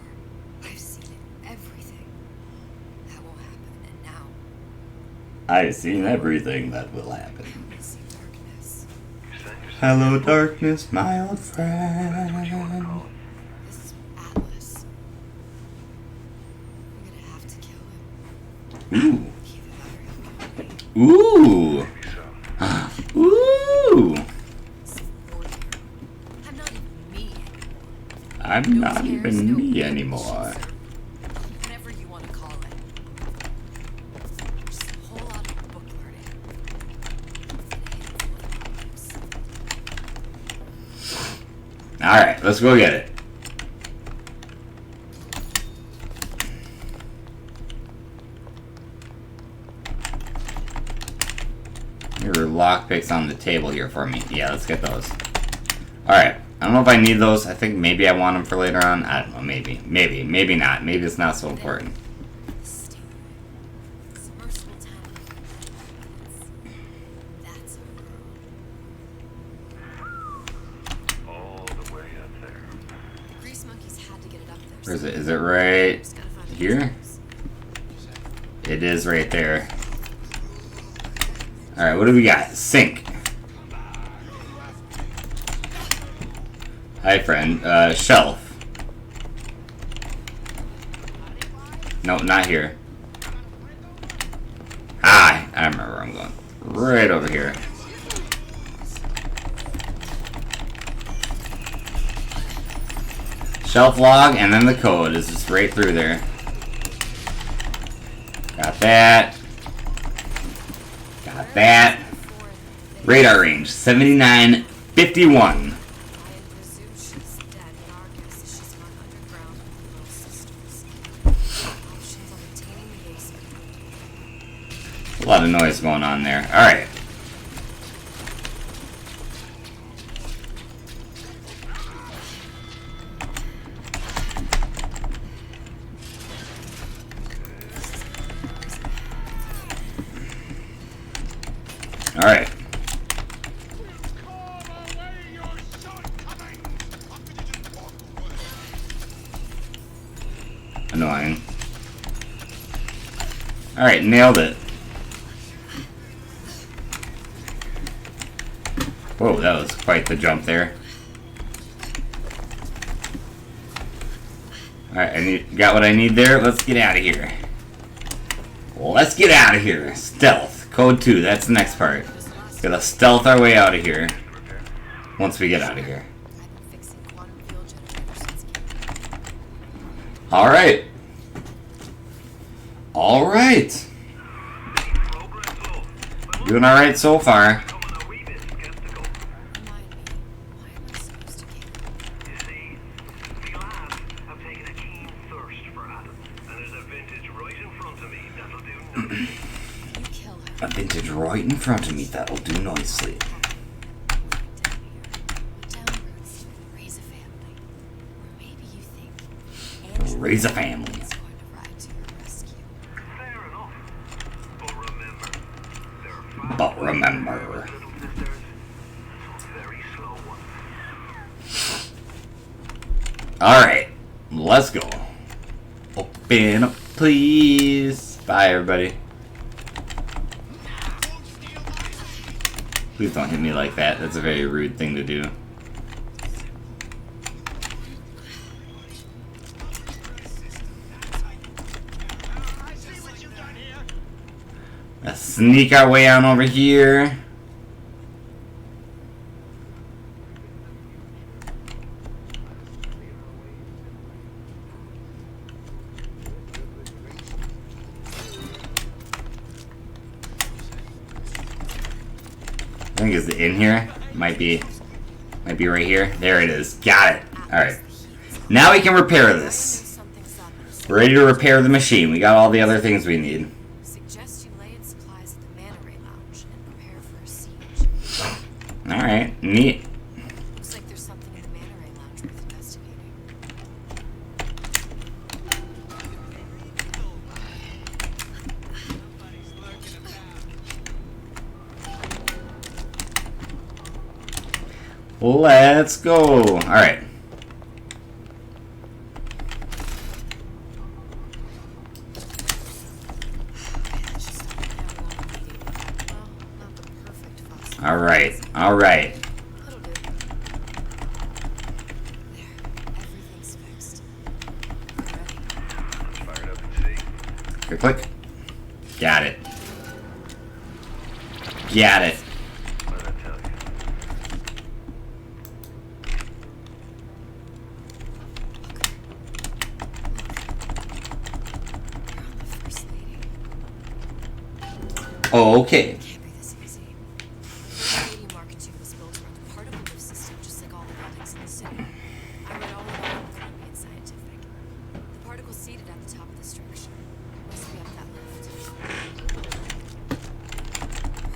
I've seen it. Everything. That will happen. And now I've seen everything that will happen. we see darkness. You sent yourself. Hello, darkness, my old friend. This is Atlas. I'm gonna have to kill him. Ooh. Either that or he'll kill me. Ooh. Maybe so. Ooh. Some warrior. I'm not even me anymore. I'm No not tears, even no me ambition, anymore. sir. Whatever you want to call it. Just a whole lot of book learning. And a handful of lives. Alright, let's go get it. There are lockpicks on the table here for me. Yeah, let's get those. Alright, I don't know if I need those. I think maybe I want them for later on. I don't know, maybe. Maybe not. Maybe it's not so important. Sting. Submersible talent. That's a girl. All the way up there. Grease monkeys had to get it up there. Where is it? Is it right Just gotta find the here? details. It is right there. Alright, what do we got? Sink. Hi, friend. Shelf. No, not here. Ah, I remember where I'm going. Right over here. Shelf log, and then the code is just right through there. Got that. Got that. Radar range, 7951. Ryan presumes she's dead, but our guess is she's gone underground with the little sisters. Options on obtaining the Ace. A lot of noise going on there. Alright. Alright. Annoying. Alright, nailed it. Whoa, that was quite the jump there. Alright, got what I need there. Let's get out of here. Let's get out of here. Stealth. Code 2, that's the next part. Gotta stealth our way out of here. Once we get out of here. I've been fixing quantum field generators since camp. Alright. Alright. Progress low. But Doing alright so far. becoming a wee bit skeptical. Remind me, why am I supposed to care? You see, the labs have taken a keen thirst for atoms, and there's a vintage right in front of me that'll do nothing. You kill her. A vintage right in front of me that'll do nicely. Down here. Down roots, raise a family. Or maybe you think raise a family. He's going to ride to your rescue. Fair enough. But remember, there are fast But ways remember. to deal with little sisters, some very slow ones. Alright, let's go. Open up, please. Bye, everybody. Please don't hit me like that. That's a very rude thing to do. Let's sneak our way on over here. I think it's in here. Might be right here. There it is. Got it. Alright. Now we can repair this. Something's up. We're ready to repair the machine. We got all the other things we need. Suggest you lay in supplies at the Manta Ray Lounge and prepare for a siege. Alright. Neat. Looks like there's something in the Manta Ray Lounge worth investigating. Let's go. Alright. Alright. Alright. That'll do. There. Everything's fixed. We're ready. Fired up and see. Click, click. Got it. Got it. What did I tell you? You're on the First Lady. Oh, okay. It can't be this easy. First Lady Mark II was built around a particle lift system just like all the buildings in the city. I read all about it in Columbian Scientific. The particle seated at the top of the structure. Must be up that lift.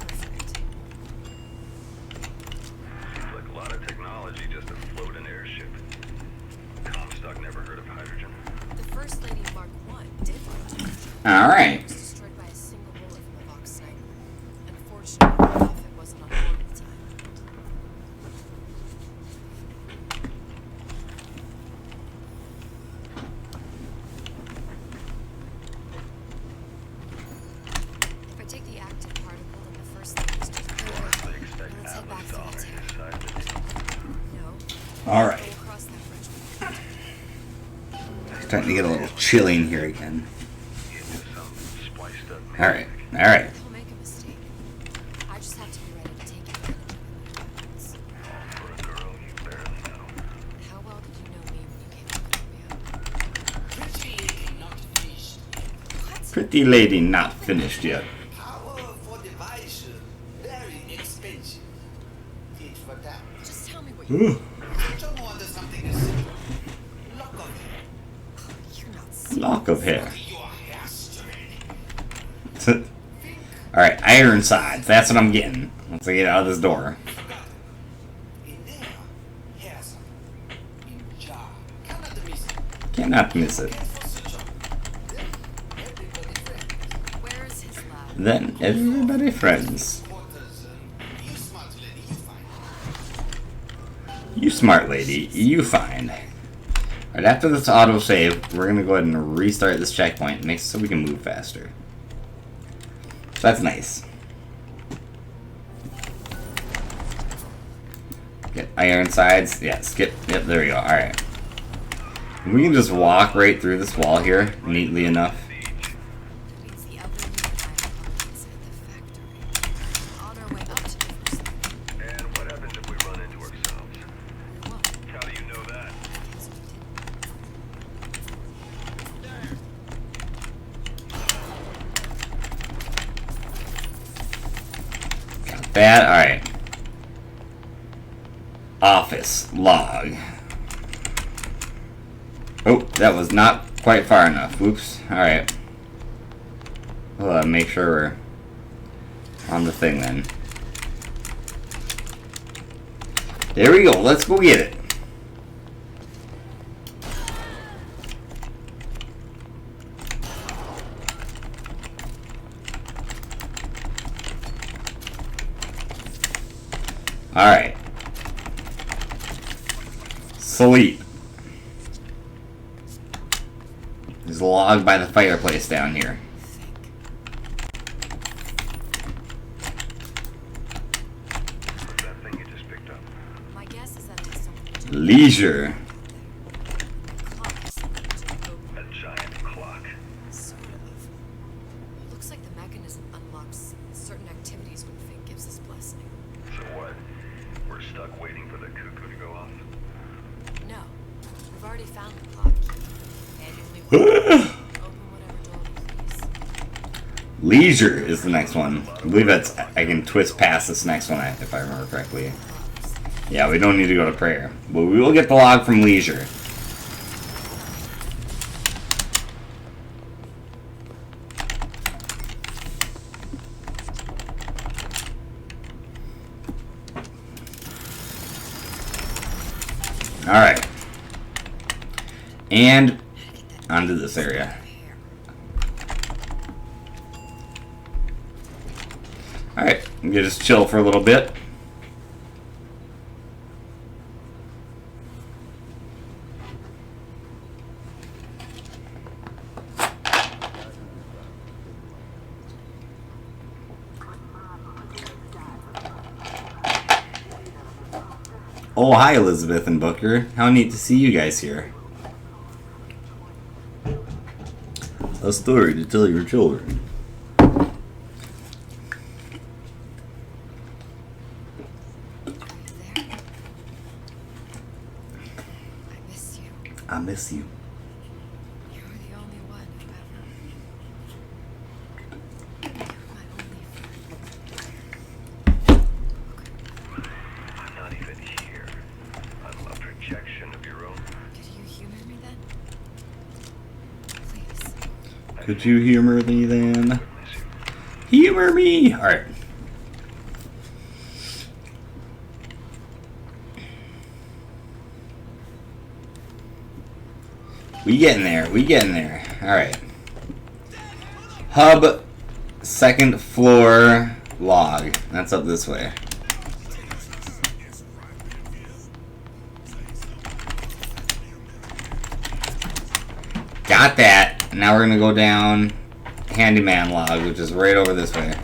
Perfect. Seems like a lot of technology just to float an airship. Comstock never heard of hydrogen. The First Lady Mark I did learn to Alright. was destroyed by a single bullet from a Vox sniper. Unfortunately, Prophet wasn't on board at the time. If I take the active particle in the First Lady's They expect let's head back Atlas to on that either town. side of it. No, Alright. we'll cross that bridge. Starting to get a little chilly in here again. Into some spliced up Alright. Alright. He'll make a mistake. I just have to be ready to take advantage of it when it happens. For a girl you barely know. How well did you know me when you came to Columbia? Pretty lady not finished. What? Pretty lady not finished yet. Powerful device, very expensive. Tit for tat. Just tell me what you Don't want something as simple. Lock of hair. You're not serious. Lock of hair. Your hair straight. Alright, iron sides. That's what I'm getting. Once I get out of this door. In there, here's in jar. Cannot miss it. Cannot miss it. Care for such a everybody friend. Where is his lab? Then everybody friends. Quarters, you smart lady, you find. You smart lady, you find. Alright, after this autosave, we're gonna go ahead and restart this checkpoint, make so we can move faster. So that's nice. Get iron sides. Yeah, skip. Yep, there we go. Alright. We can just walk right through this wall here, neatly enough. Means the other new hypothesis inside the factory. On our way up to the First Lady. And what happens if we run into ourselves? We won't. How do you know that? Because we didn't. Got that. Alright. Office log. Oh, that was not quite far enough. Whoops. Alright. We'll make sure we're on the thing then. There we go. Let's go get it. Sleep. There's a log by the fireplace down here. What's that thing you just picked up? My guess is that it has something to do Leisure. with clocks. A giant clock. Sort of. Looks like the mechanism unlocks certain activities when fate gives us blessing. So what? We're stuck waiting for the cuckoo to go off? No, we've already found the clock key. And you only open whatever door we please. Leisure is the next one. I believe that's. I can twist past this next one if I remember correctly. Yeah, we don't need to go to prayer, but we will get the log from Leisure. All right, and onto this area. Alright, you just chill for a little bit. Oh, hi Elizabeth and Booker. How neat to see you guys here. A story to tell your children. I miss you. You're the only one who ever. You're my only friend. I'm not even here. I'm a projection of your own. Could you humor me then? Please. Could you humor me then? Miss you. Humor me! Alright. We getting there. We getting there. Alright. Hub, second floor, log. That's up this way. Got that. Now we're gonna go down handyman log, which is right over this way.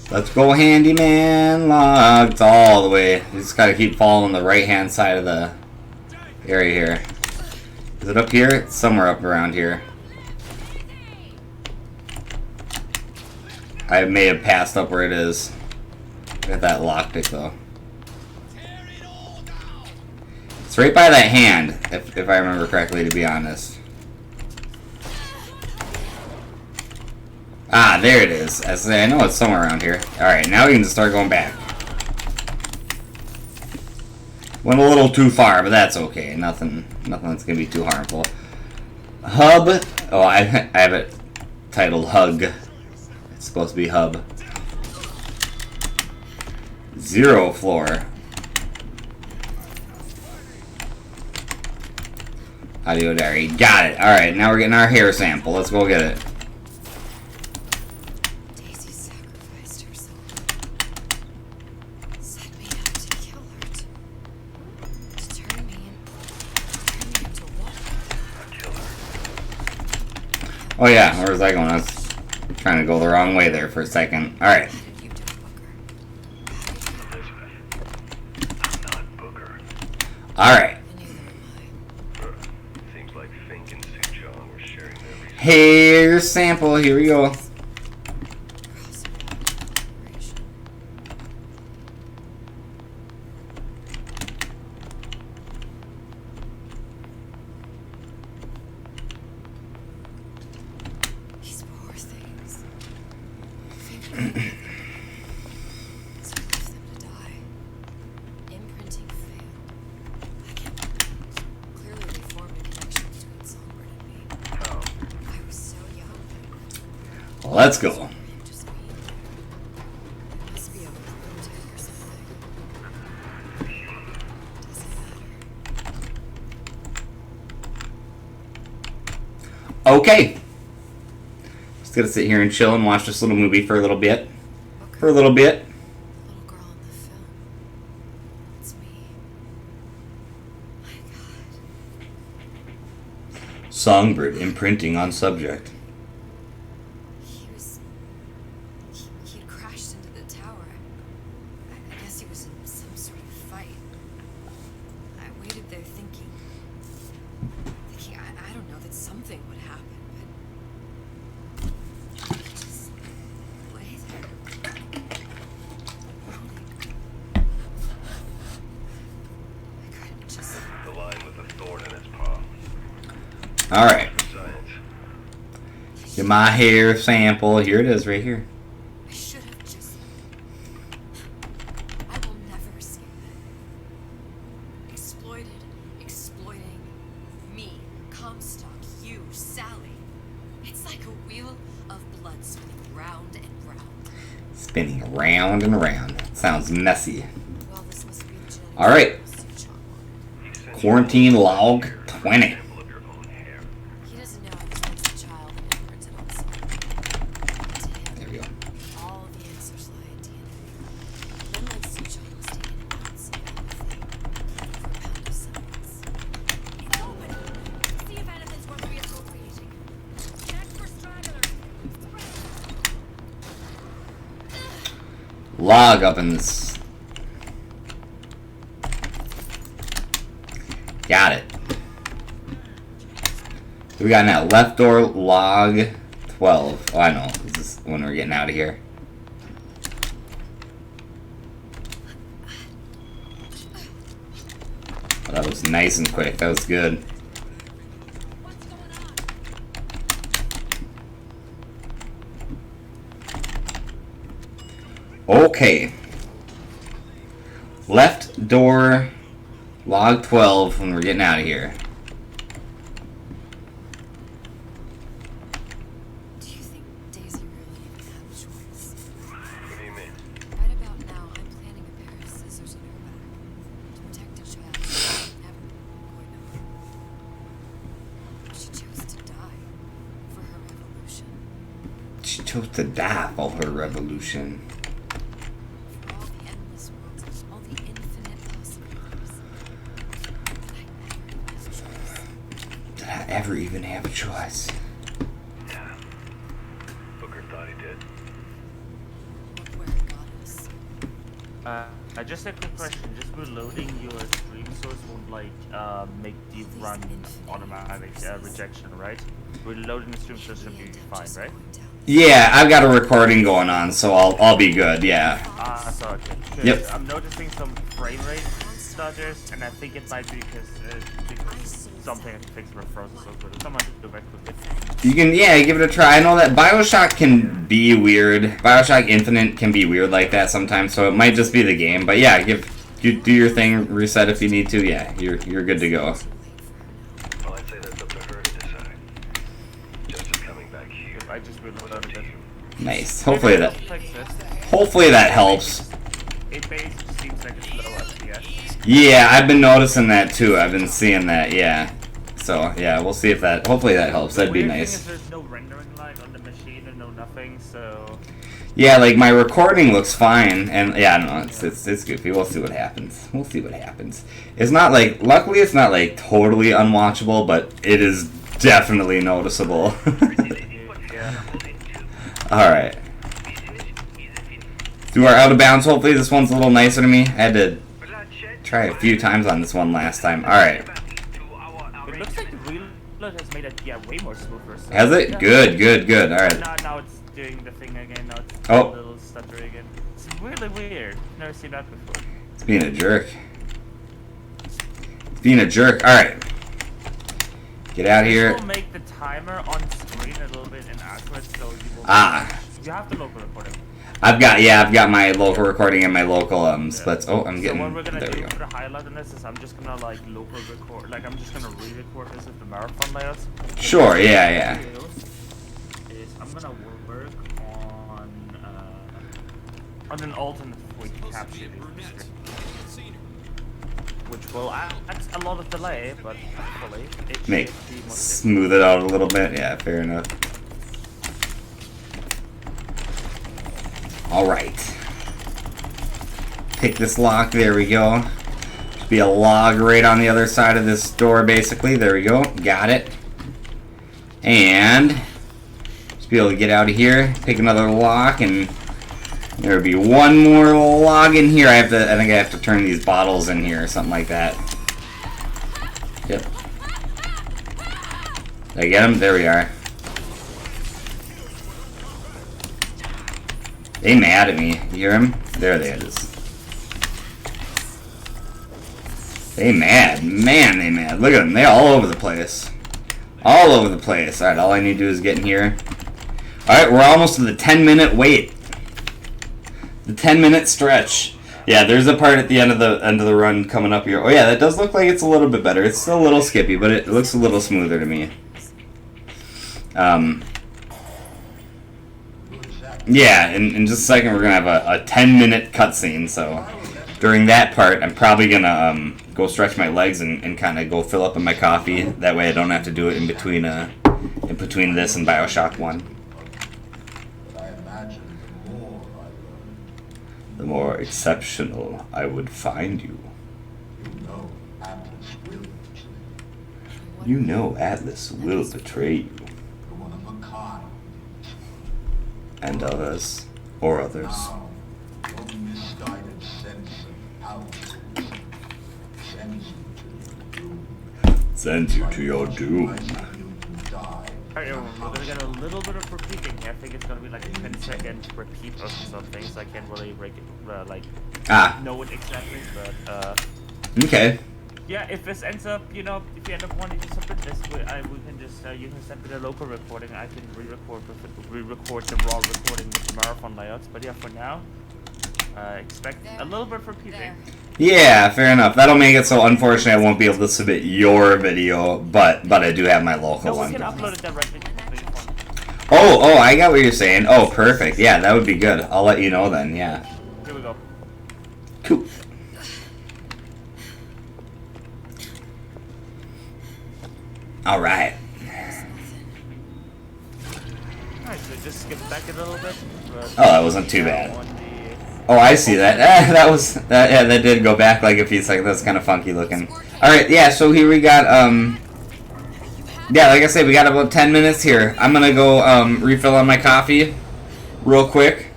Let's go handyman logs all the way. You just gotta keep following the right hand side of the area here. Is it up here? It's somewhere up around here. I may have passed up where it is. Look at that lockpick though. It's right by that hand, if I remember correctly, to be honest. Ah, there it is. I know it's somewhere around here. Alright, now we can just start going back. Went a little too far, but that's okay. Nothing that's gonna be too harmful. Hub. Oh, I have it titled Hug. It's supposed to be Hub. 0 floor. Audio diary. Got it. Alright, now we're getting our hair sample. Let's go get it. Daisy sacrificed herself. Set me out to kill her. To turn me into what? Oh yeah, where was I going? I was trying to go the wrong way there for a second. Alright. How did you do it, Booker? Elizabeth, I'm not Booker. Alright. And neither am Seems like Fink and Soo-Jong were sharing their research. Hair sample. Here we go. I. Collaboration. These poor things. Think of them. So left them to die. Imprinting failed. I can clearly they formed a connection between Songbird and me. How? I was so young. Well, let's go. Just being there. There must be a protect or something. Doesn't matter. Okay. Just gonna sit here and chill and watch this little movie for a little bit. For a little bit. The little girl in the film. It's me. My God. Songbird imprinting on subject. He had crashed into the tower. I guess he was in some sort of fight. I waited there thinking I don't know, that something would happen, but I just lay there. I couldn't just. The line with the thorn in its paw. Alright. Science. Get my hair sample. Here it is, right here. I should have just. I will never escape it. Exploiting me, Comstock, you, Sally. It's like a wheel of blood spinning round and round. Spinning around and around. Sounds messy. Well, this must be the genetic Alright. suit John wanted. Quarantine log 20. Sample of your own hair. He doesn't know I was once a child and imprinted on something. To There him, we go. all the answers lie in DNA. Then like Suchong was taken and bouncing on the thing. For a pound of science. It's open! See if anything's worth reappropriating. Check for stragglers. Log up in this. Got it. We got now left door log 12. Oh, I know. This is when we're getting out of here. Oh, that was nice and quick. That was good. What's going on? Okay. Left door log 12 when we're getting out of here. Do you think Daisy really even had a choice? What do you mean? Right about now, I'm planning a pair of scissors in her back to protect a child who's never going to hurt. She chose to die for her revolution. She chose to die for her revolution. For all the endless worlds, all the infinite possibilities. Did I ever even have a choice? Did I ever even have a choice? Yeah. Booker thought he did. Look where it got us. Just a quick question. Just reloading your stream source won't like make the run automatic rejection, right? Reloading the stream source should be fine, right? Yeah, I've got a recording going on, so I'll be good. Yeah. So okay. 'Cause Yep. I'm noticing some frame rate stutters, and I think it might be because something I can fix for frozen so good. Someone to go back quickly. You can, yeah, give it a try. I know that Bioshock can be weird. Bioshock Infinite can be weird like that sometimes, so it might just be the game. But yeah, do your thing, reset if you need to. Yeah, you're good to go. Well, I'd say that's up to her to decide. Just as coming back here. I just reloaded it. Nice. Hopefully that Fix this. helps. It basically seems like it's low FPS. Yeah, I've been noticing that too. I've been seeing that. Yeah. So yeah, we'll see if that. Hopefully that helps. That'd be The weird nice. thing is there's no rendering lag on the machine and no nothing, so Yeah, like my recording looks fine, and yeah, no, it's goofy. We'll see what happens. We'll see what happens. It's not like, luckily, it's not like totally unwatchable, but it is definitely noticeable. yeah. All right. Do our out of bounds. Hopefully, this one's a little nicer to me. I had to try a few times on this one last time. All right. It looks like the reload has made it way more smoother. So Has it? yeah. Good. All right. Now it's doing the thing again. Now it's Oh. a little stutter again. It's really weird. Never seen that before. It's being a jerk. It's being a jerk. All right. Get out of here. This will make the timer on screen a little bit inaccurate, so you will. You have the local recording. I've got my local recording and my local splits. Oh, I'm getting. So what we're gonna There we do go. for the highlight on this is I'm just gonna like local record, like I'm just gonna re-record this with the marathon layouts. Sure. Yeah. Is I'm gonna work on an alternate way to capture the which will add a lot of delay, but hopefully it Make should be more smooth it out a little bit. Yeah, fair enough. All right. Pick this lock. There we go. Should be a log right on the other side of this door, basically. There we go. Got it. And just be able to get out of here. Pick another lock, and there would be one more log in here. I think I have to turn these bottles in here or something like that. Yep. Did I get them? There we are. They mad at me. You hear them? There they is. They mad. Man, they mad. Look at them. They're all over the place. All over the place. Alright, all I need to do is get in here. Alright, we're almost to the 10-minute wait. The 10-minute stretch. Yeah, there's a part at the end of the run coming up here. Oh yeah, that does look like it's a little bit better. It's still a little skippy, but it looks a little smoother to me. Yeah, in just a second we're gonna have a 10-minute cutscene. So during that part, I'm probably gonna go stretch my legs and kind of go fill up on my coffee. That way I don't have to do it in between this and Bioshock 1. The more exceptional I would find you. You know Atlas will betray you. And others, or others. Sends you to your doom. Alright, everyone, we're gonna get a little bit of repeating here. I think it's gonna be like a 10-second repeat or something, so I can't really break it, know it exactly, but, Okay. yeah, if this ends up, if you end up wanting to submit this, we can just, you can send me the local recording, I can re-record the raw recording with the marathon layouts, but yeah, for now, expect a little bit of repeating. Yeah, fair enough. That'll make it so unfortunately I won't be able to submit your video, but I do have my local one. We can upload it directly to Completithon. Oh, I got what you're saying. Oh, perfect. Yeah, that would be good. I'll let you know then, yeah. Here we go. Cool. Alright. Alright, so just skip back a little bit. Oh, that wasn't too bad. Oh, I see that. Yeah, that did go back like a few seconds. That's kind of funky looking. Alright, yeah, so here we got, yeah, like I said, we got about 10 minutes here. I'm gonna go, refill on my coffee real quick.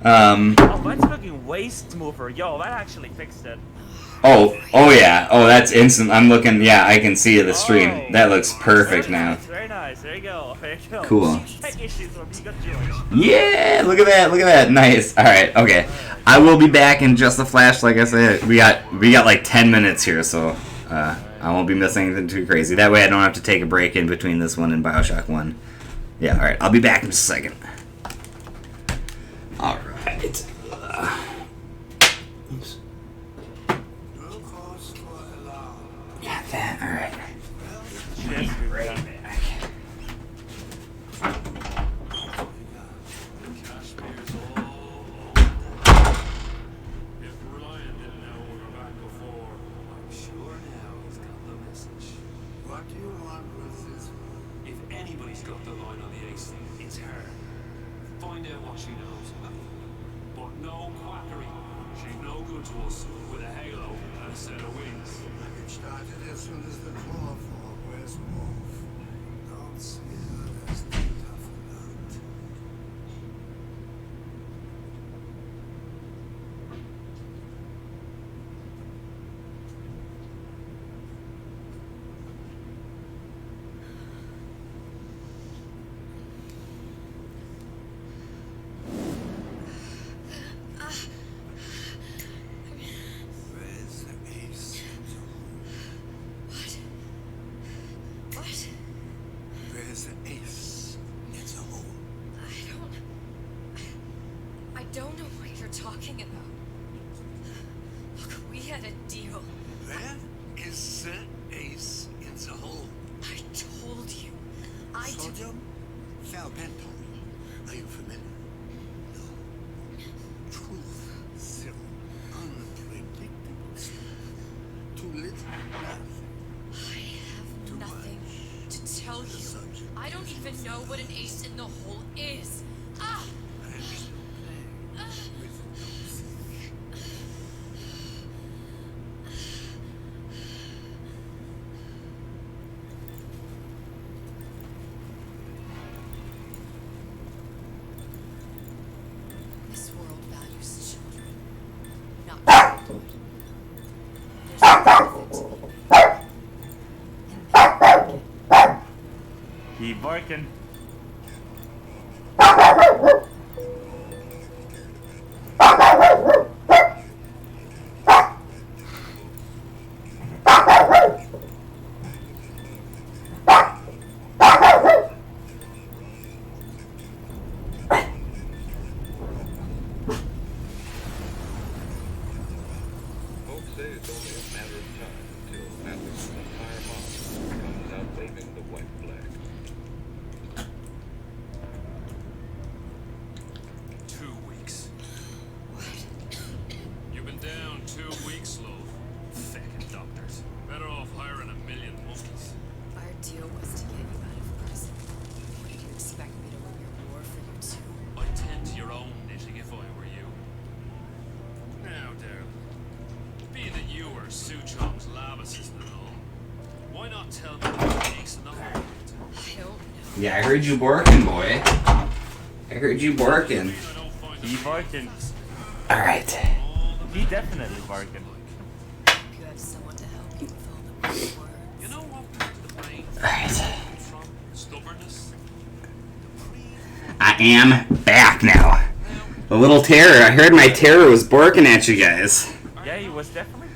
Oh, mine's looking way smoother. Yo, that actually fixed it. Oh yeah. Oh, that's instant. I'm looking, yeah, I can see the stream. That looks perfect now. Very nice. There you go. There you go. Cool. Tech issues when you got George. Yeah, look at that. Nice. Alright, okay. I will be back in just a flash, like I said. We got like 10 minutes here, so I won't be missing anything too crazy. That way I don't have to take a break in between this one and Bioshock 1. Yeah, alright. I'll be back in just a second. Alright. Oops. Got that. Alright. Yes, Right back. What do you want with this? If anybody's got the line on the ace, it's her. Find out what she knows. But no quackery. She's no good to us with a halo and a set of wings. I get started as soon as the claw fall wears off. Don't see her as tough enough. Where's the ace? What? Where's the ace? It's a hole. I don't know what you're talking about. Look, we had a deal. Where is the ace in the hole? I told you. Sodium? Falbental. Are you familiar? No. Truth serum. Unpredictable stuff. Too I don't even know what an ace in the hole is. Ah! This world values children, not childhood. There's no benefit to living. Keep barking. Folks say it's only a matter of time until Mathis' entire mob comes out waving the white flag. 2 weeks. You've been down 2 weeks, love. Feckin' doctors. Better off hiring a million monkeys. Our deal was to get you out of prison. What did you expect me to win your war for you too? I'd tend to your own knitting if I were you. Now, darling, being that you were Suchong's lab assistant and all, why not tell me the ace in the hole? I don't know. Yeah, I heard you barking, boy. I heard you barking. I don't find Keep barking. Alright. He definitely barking. You have someone to help you with all the big words. You know what part of the brain Alright. from stubbornness? I am back now. The little terror. I heard my terror was barking at you guys. Yeah, he was definitely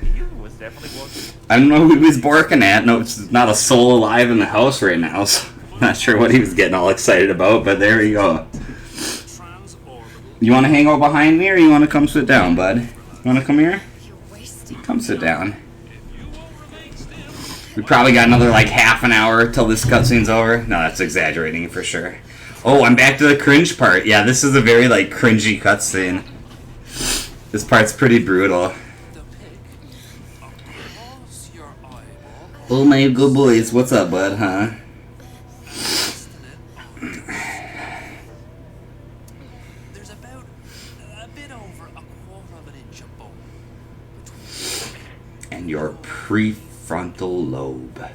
barking. I don't know who he was barking at. No, it's not a soul alive in the house right now, so I'm not sure what he was getting all excited about, but there we go. You want to hang out behind me, or you want to come sit down, bud? You want to come here? You're wasting. Come sit down. We probably got another like half an hour till this cutscene's over. No, that's exaggerating for sure. Oh, I'm back to the cringe part. Yeah, this is a very like cringy cutscene. This part's pretty brutal. The pig across your eyeball Oh my good boys, what's up, bud? Huh? and resting it on your stomach. There's about a bit over a quarter of an inch of bone between And your prefrontal lobe. but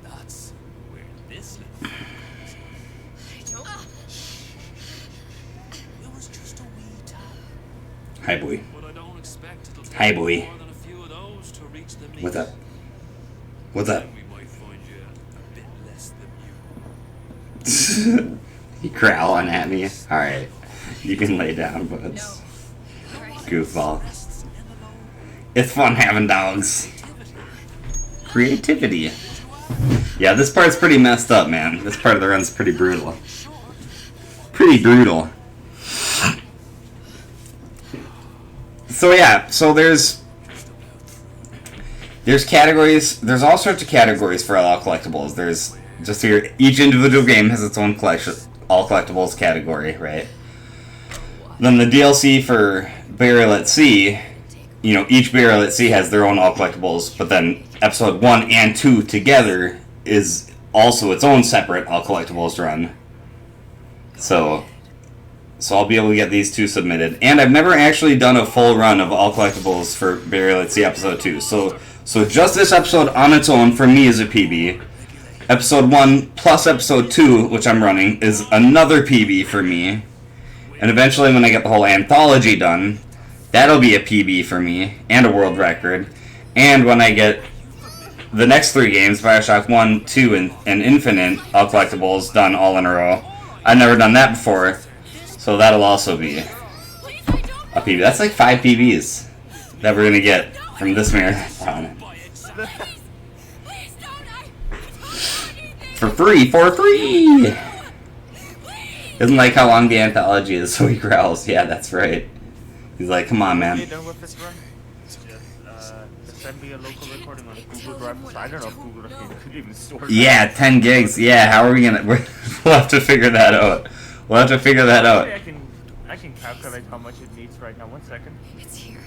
that's where this little I don't. it was just a wee tap. Hi, boy. But I don't expect it'll take Hi, boy. more than a few of those to reach the meat. What's up? What's up? Then we might find you a bit less than you. You growling at me. Alright. You can lay down, but it's goofball. Rests in the low It's fun having dogs. creativity. Creativity. Yeah, this part's pretty messed up, man. This part of the run's pretty brutal. Pretty brutal. So yeah, so there's categories. There's all sorts of categories for all collectibles. There's just here. Each individual game has its own collection, all collectibles category, right? Then the DLC for Burial at Sea, you know, each Burial at Sea has their own all collectibles. But then episode 1 and 2 together is also its own separate all collectibles run. So I'll be able to get these two submitted. And I've never actually done a full run of all collectibles for Burial at Sea episode 2. So just this episode on its own for me is a PB. Episode 1 plus episode 2, which I'm running, is another PB for me. And eventually when I get the whole anthology done, that'll be a PB for me, and a world record. And when I get the next 3 games, Bioshock 1, 2, and Infinite, all collectibles done all in a row. I've never done that before, so that'll also be a PB. That's like 5 PBs that we're going to get from this marathon. For free! Doesn't like how long the anthology is, so he growls. Yeah, that's right. He's like, come on, Are you man. done with this run? Just send me a local recording on Google Drive. I don't know if Google Drive could even store that. Yeah, 10 gigs. Yeah, how are we gonna... We'll have to figure that out. Actually, I can calculate how much it needs right now. 1 second. It's here.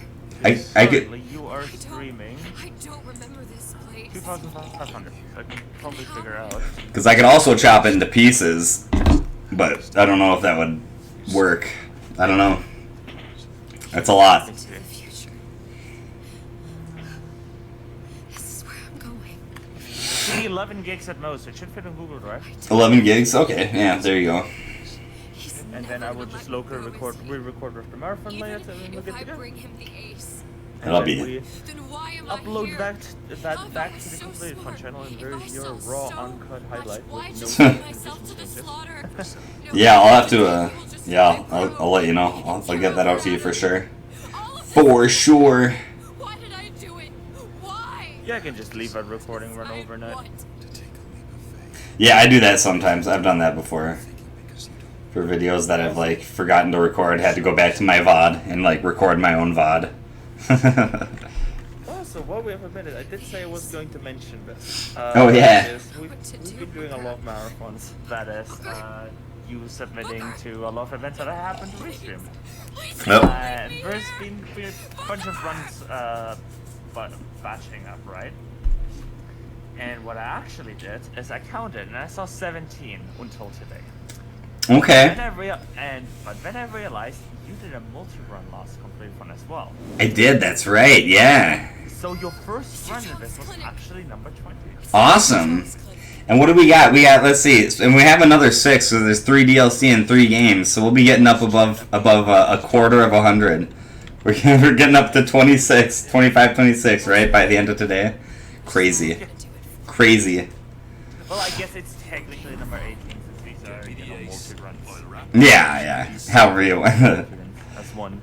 I could... Currently, you are streaming I don't remember this place. 2,500. I can probably figure out. Because I could also chop it into pieces, but I don't know if that would work. I don't know. That's a lot. To the future. This is where I'm going. Should be 11 gigs at most. It should fit on Google Drive. 11 gigs? Okay, yeah, there you go. He's And then I will just locally re-record with the marathon Even layer and we'll if get I to go. bring him the ace, That'll And be then we then why am I upload here? back If I back was to the so Completithon smart, channel and if there I is your sell raw so uncut much, highlight why with just no put myself to the changes. slaughter? Yeah, I'll have to, yeah, I'll let you know. I'll get that out to you for sure. For sure. Why did I do it? Why? Yeah, I can just leave a recording run overnight. Yeah, I do that sometimes. I've done that before. For videos that I've, like, forgotten to record, had to go back to my VOD and, like, record my own VOD. Also, while we have a minute, I did say I was going to mention this. Oh, yeah. We've been doing a lot of marathons. That is, you submitting to a lot of events that I happen to restream. Yep. There's been a bunch of runs batching up, right? And what I actually did is I counted and I saw 17 until today. Okay. But then I realized you did a multi-run last Completithon as well. I did, that's right, yeah. So your first run in this was actually number 20. Awesome. And what do we got? We got, let's see, and we have another 6, so there's 3 DLC and 3 games, so we'll be getting up above a quarter of 100. We're getting up to 26, 25, 26, right, by the end of today. Crazy. Crazy. Well, I guess it's technically number 18 since these are, multi-runs. Yeah. However you That's one.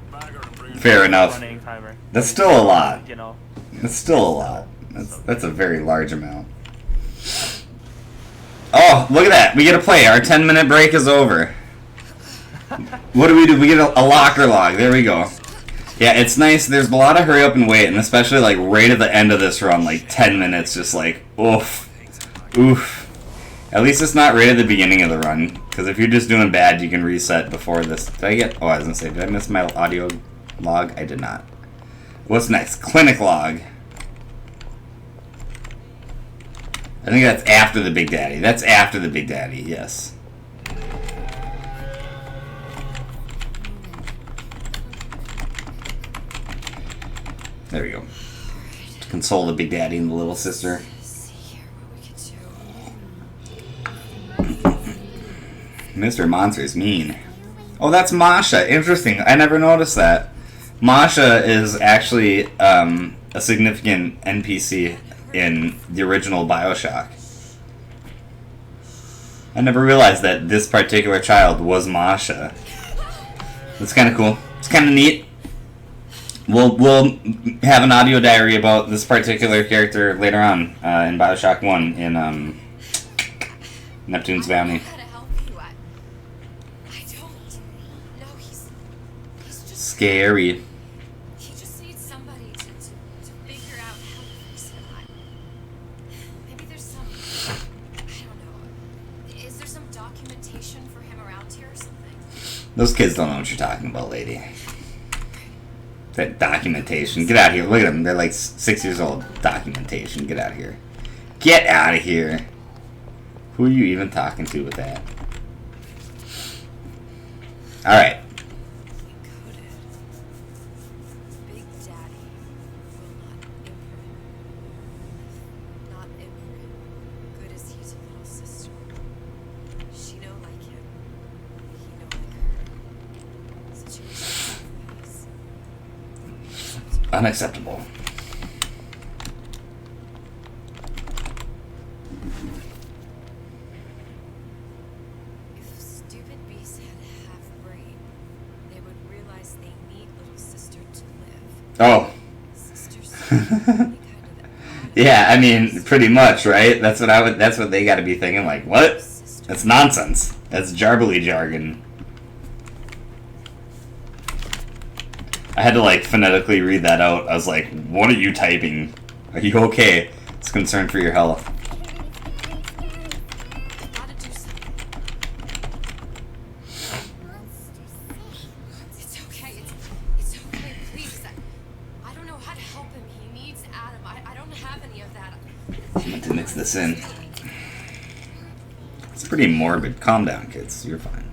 Fair enough. Running timer. That's still a lot. You know. That's still a lot. That's a very large amount. Oh, look at that. We get to play. Our 10-minute break is over. What do? We get a locker log. There we go. Yeah, it's nice. There's a lot of hurry up and wait, and especially like right at the end of this run, like 10 minutes, just like, oof. At least it's not right at the beginning of the run, because if you're just doing bad, you can reset before this. Did I get... Oh, I was going to say, did I miss my audio log? I did not. What's next? Clinic log. I think that's after the Big Daddy. That's after the Big Daddy, yes. There we go. To console the Big Daddy and the little sister. Mr. Monster's mean. Oh, that's Masha. Interesting. I never noticed that. Masha is actually a significant NPC in the original Bioshock. I never realized that this particular child was Masha. That's kind of cool. It's kind of neat. We'll have an audio diary about this particular character later on in Bioshock 1 in Neptune's Bounty. Scary. He just needs somebody to figure out how to fix him. Maybe there's some, I don't know. Is there some documentation for him around here or something? Those kids don't know what you're talking about, lady. That documentation. Get out of here. Look at them. They're like 6 years old. Documentation. Get out of here. Get out of here. Who are you even talking to with that? Alright. Unacceptable. If stupid beasts had a half-brain, they would realize they need little sister to live. Oh. Sister's yeah, I mean, pretty much, right? That's what they gotta be thinking, like, what? That's nonsense. That's jarbly jargon. I had to, like, phonetically read that out. I was like, what are you typing? Are you okay? It's concerned for your health. gotta do something. It's okay. It's okay, please. I don't know how to help him. He needs Adam. I don't have any of that. this in. It's pretty morbid. Calm down, kids. You're fine.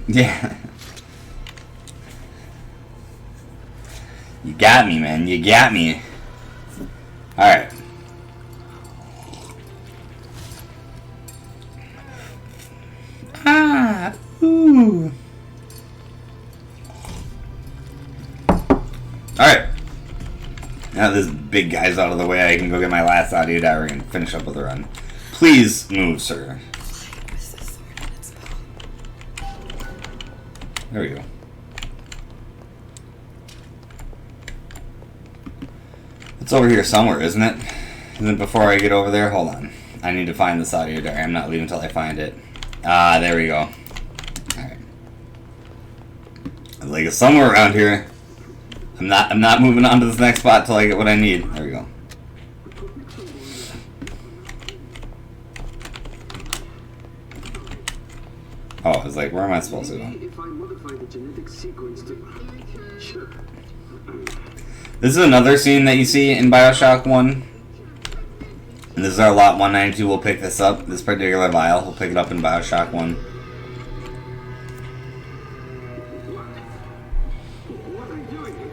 Yeah. You got me, man. You got me. Alright. Ah. Ooh. Alright. Now this big guy's out of the way, I can go get my last audio diary and finish up with a run. Please move, sir. There we go. It's over here somewhere, isn't it? Isn't it before I get over there? Hold on. I need to find this audio diary. I'm not leaving until I find it. Ah, there we go. Alright. Like it's somewhere around here. I'm not moving on to this next spot till I get what I need. There we go. Oh, I was like, where am I supposed to go? If I modify the genetic sequence to... Sure. This is another scene that you see in Bioshock 1. And this is our lot 192. We'll pick this up. This particular vial. We'll pick it up in Bioshock 1.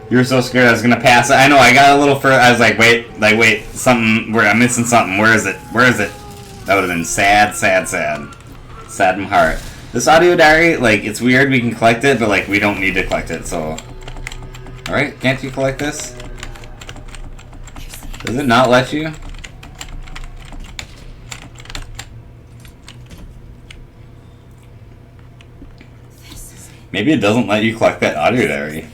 You were so scared I was gonna pass it. I know, I got a little further. I was like, wait, something, I'm missing something. Where is it? Where is it? That would have been sad, sad, sad. Sad in heart. This audio diary, like, it's weird we can collect it, but, like, we don't need to collect it, so... Alright, can't you collect this? Does it not let you? Maybe it doesn't let you collect that audio diary.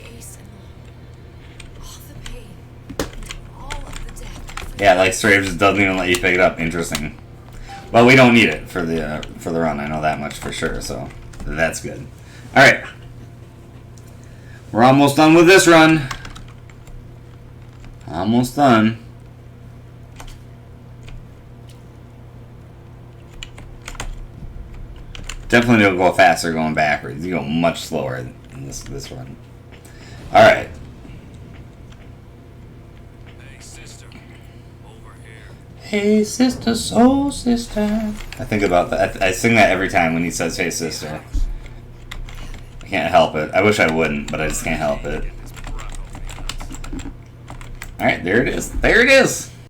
Yeah, like, straight up just doesn't even let you pick it up. Interesting. Well, we don't need it for the run. I know that much for sure. So that's good. All right, we're almost done with this run. Almost done. Definitely don't go faster going backwards. You go much slower in this run. All right. Hey sister, soul sister. I think about that. I sing that every time when he says hey sister. I can't help it. I wish I wouldn't, but I just can't help it. Alright, there it is. There it is!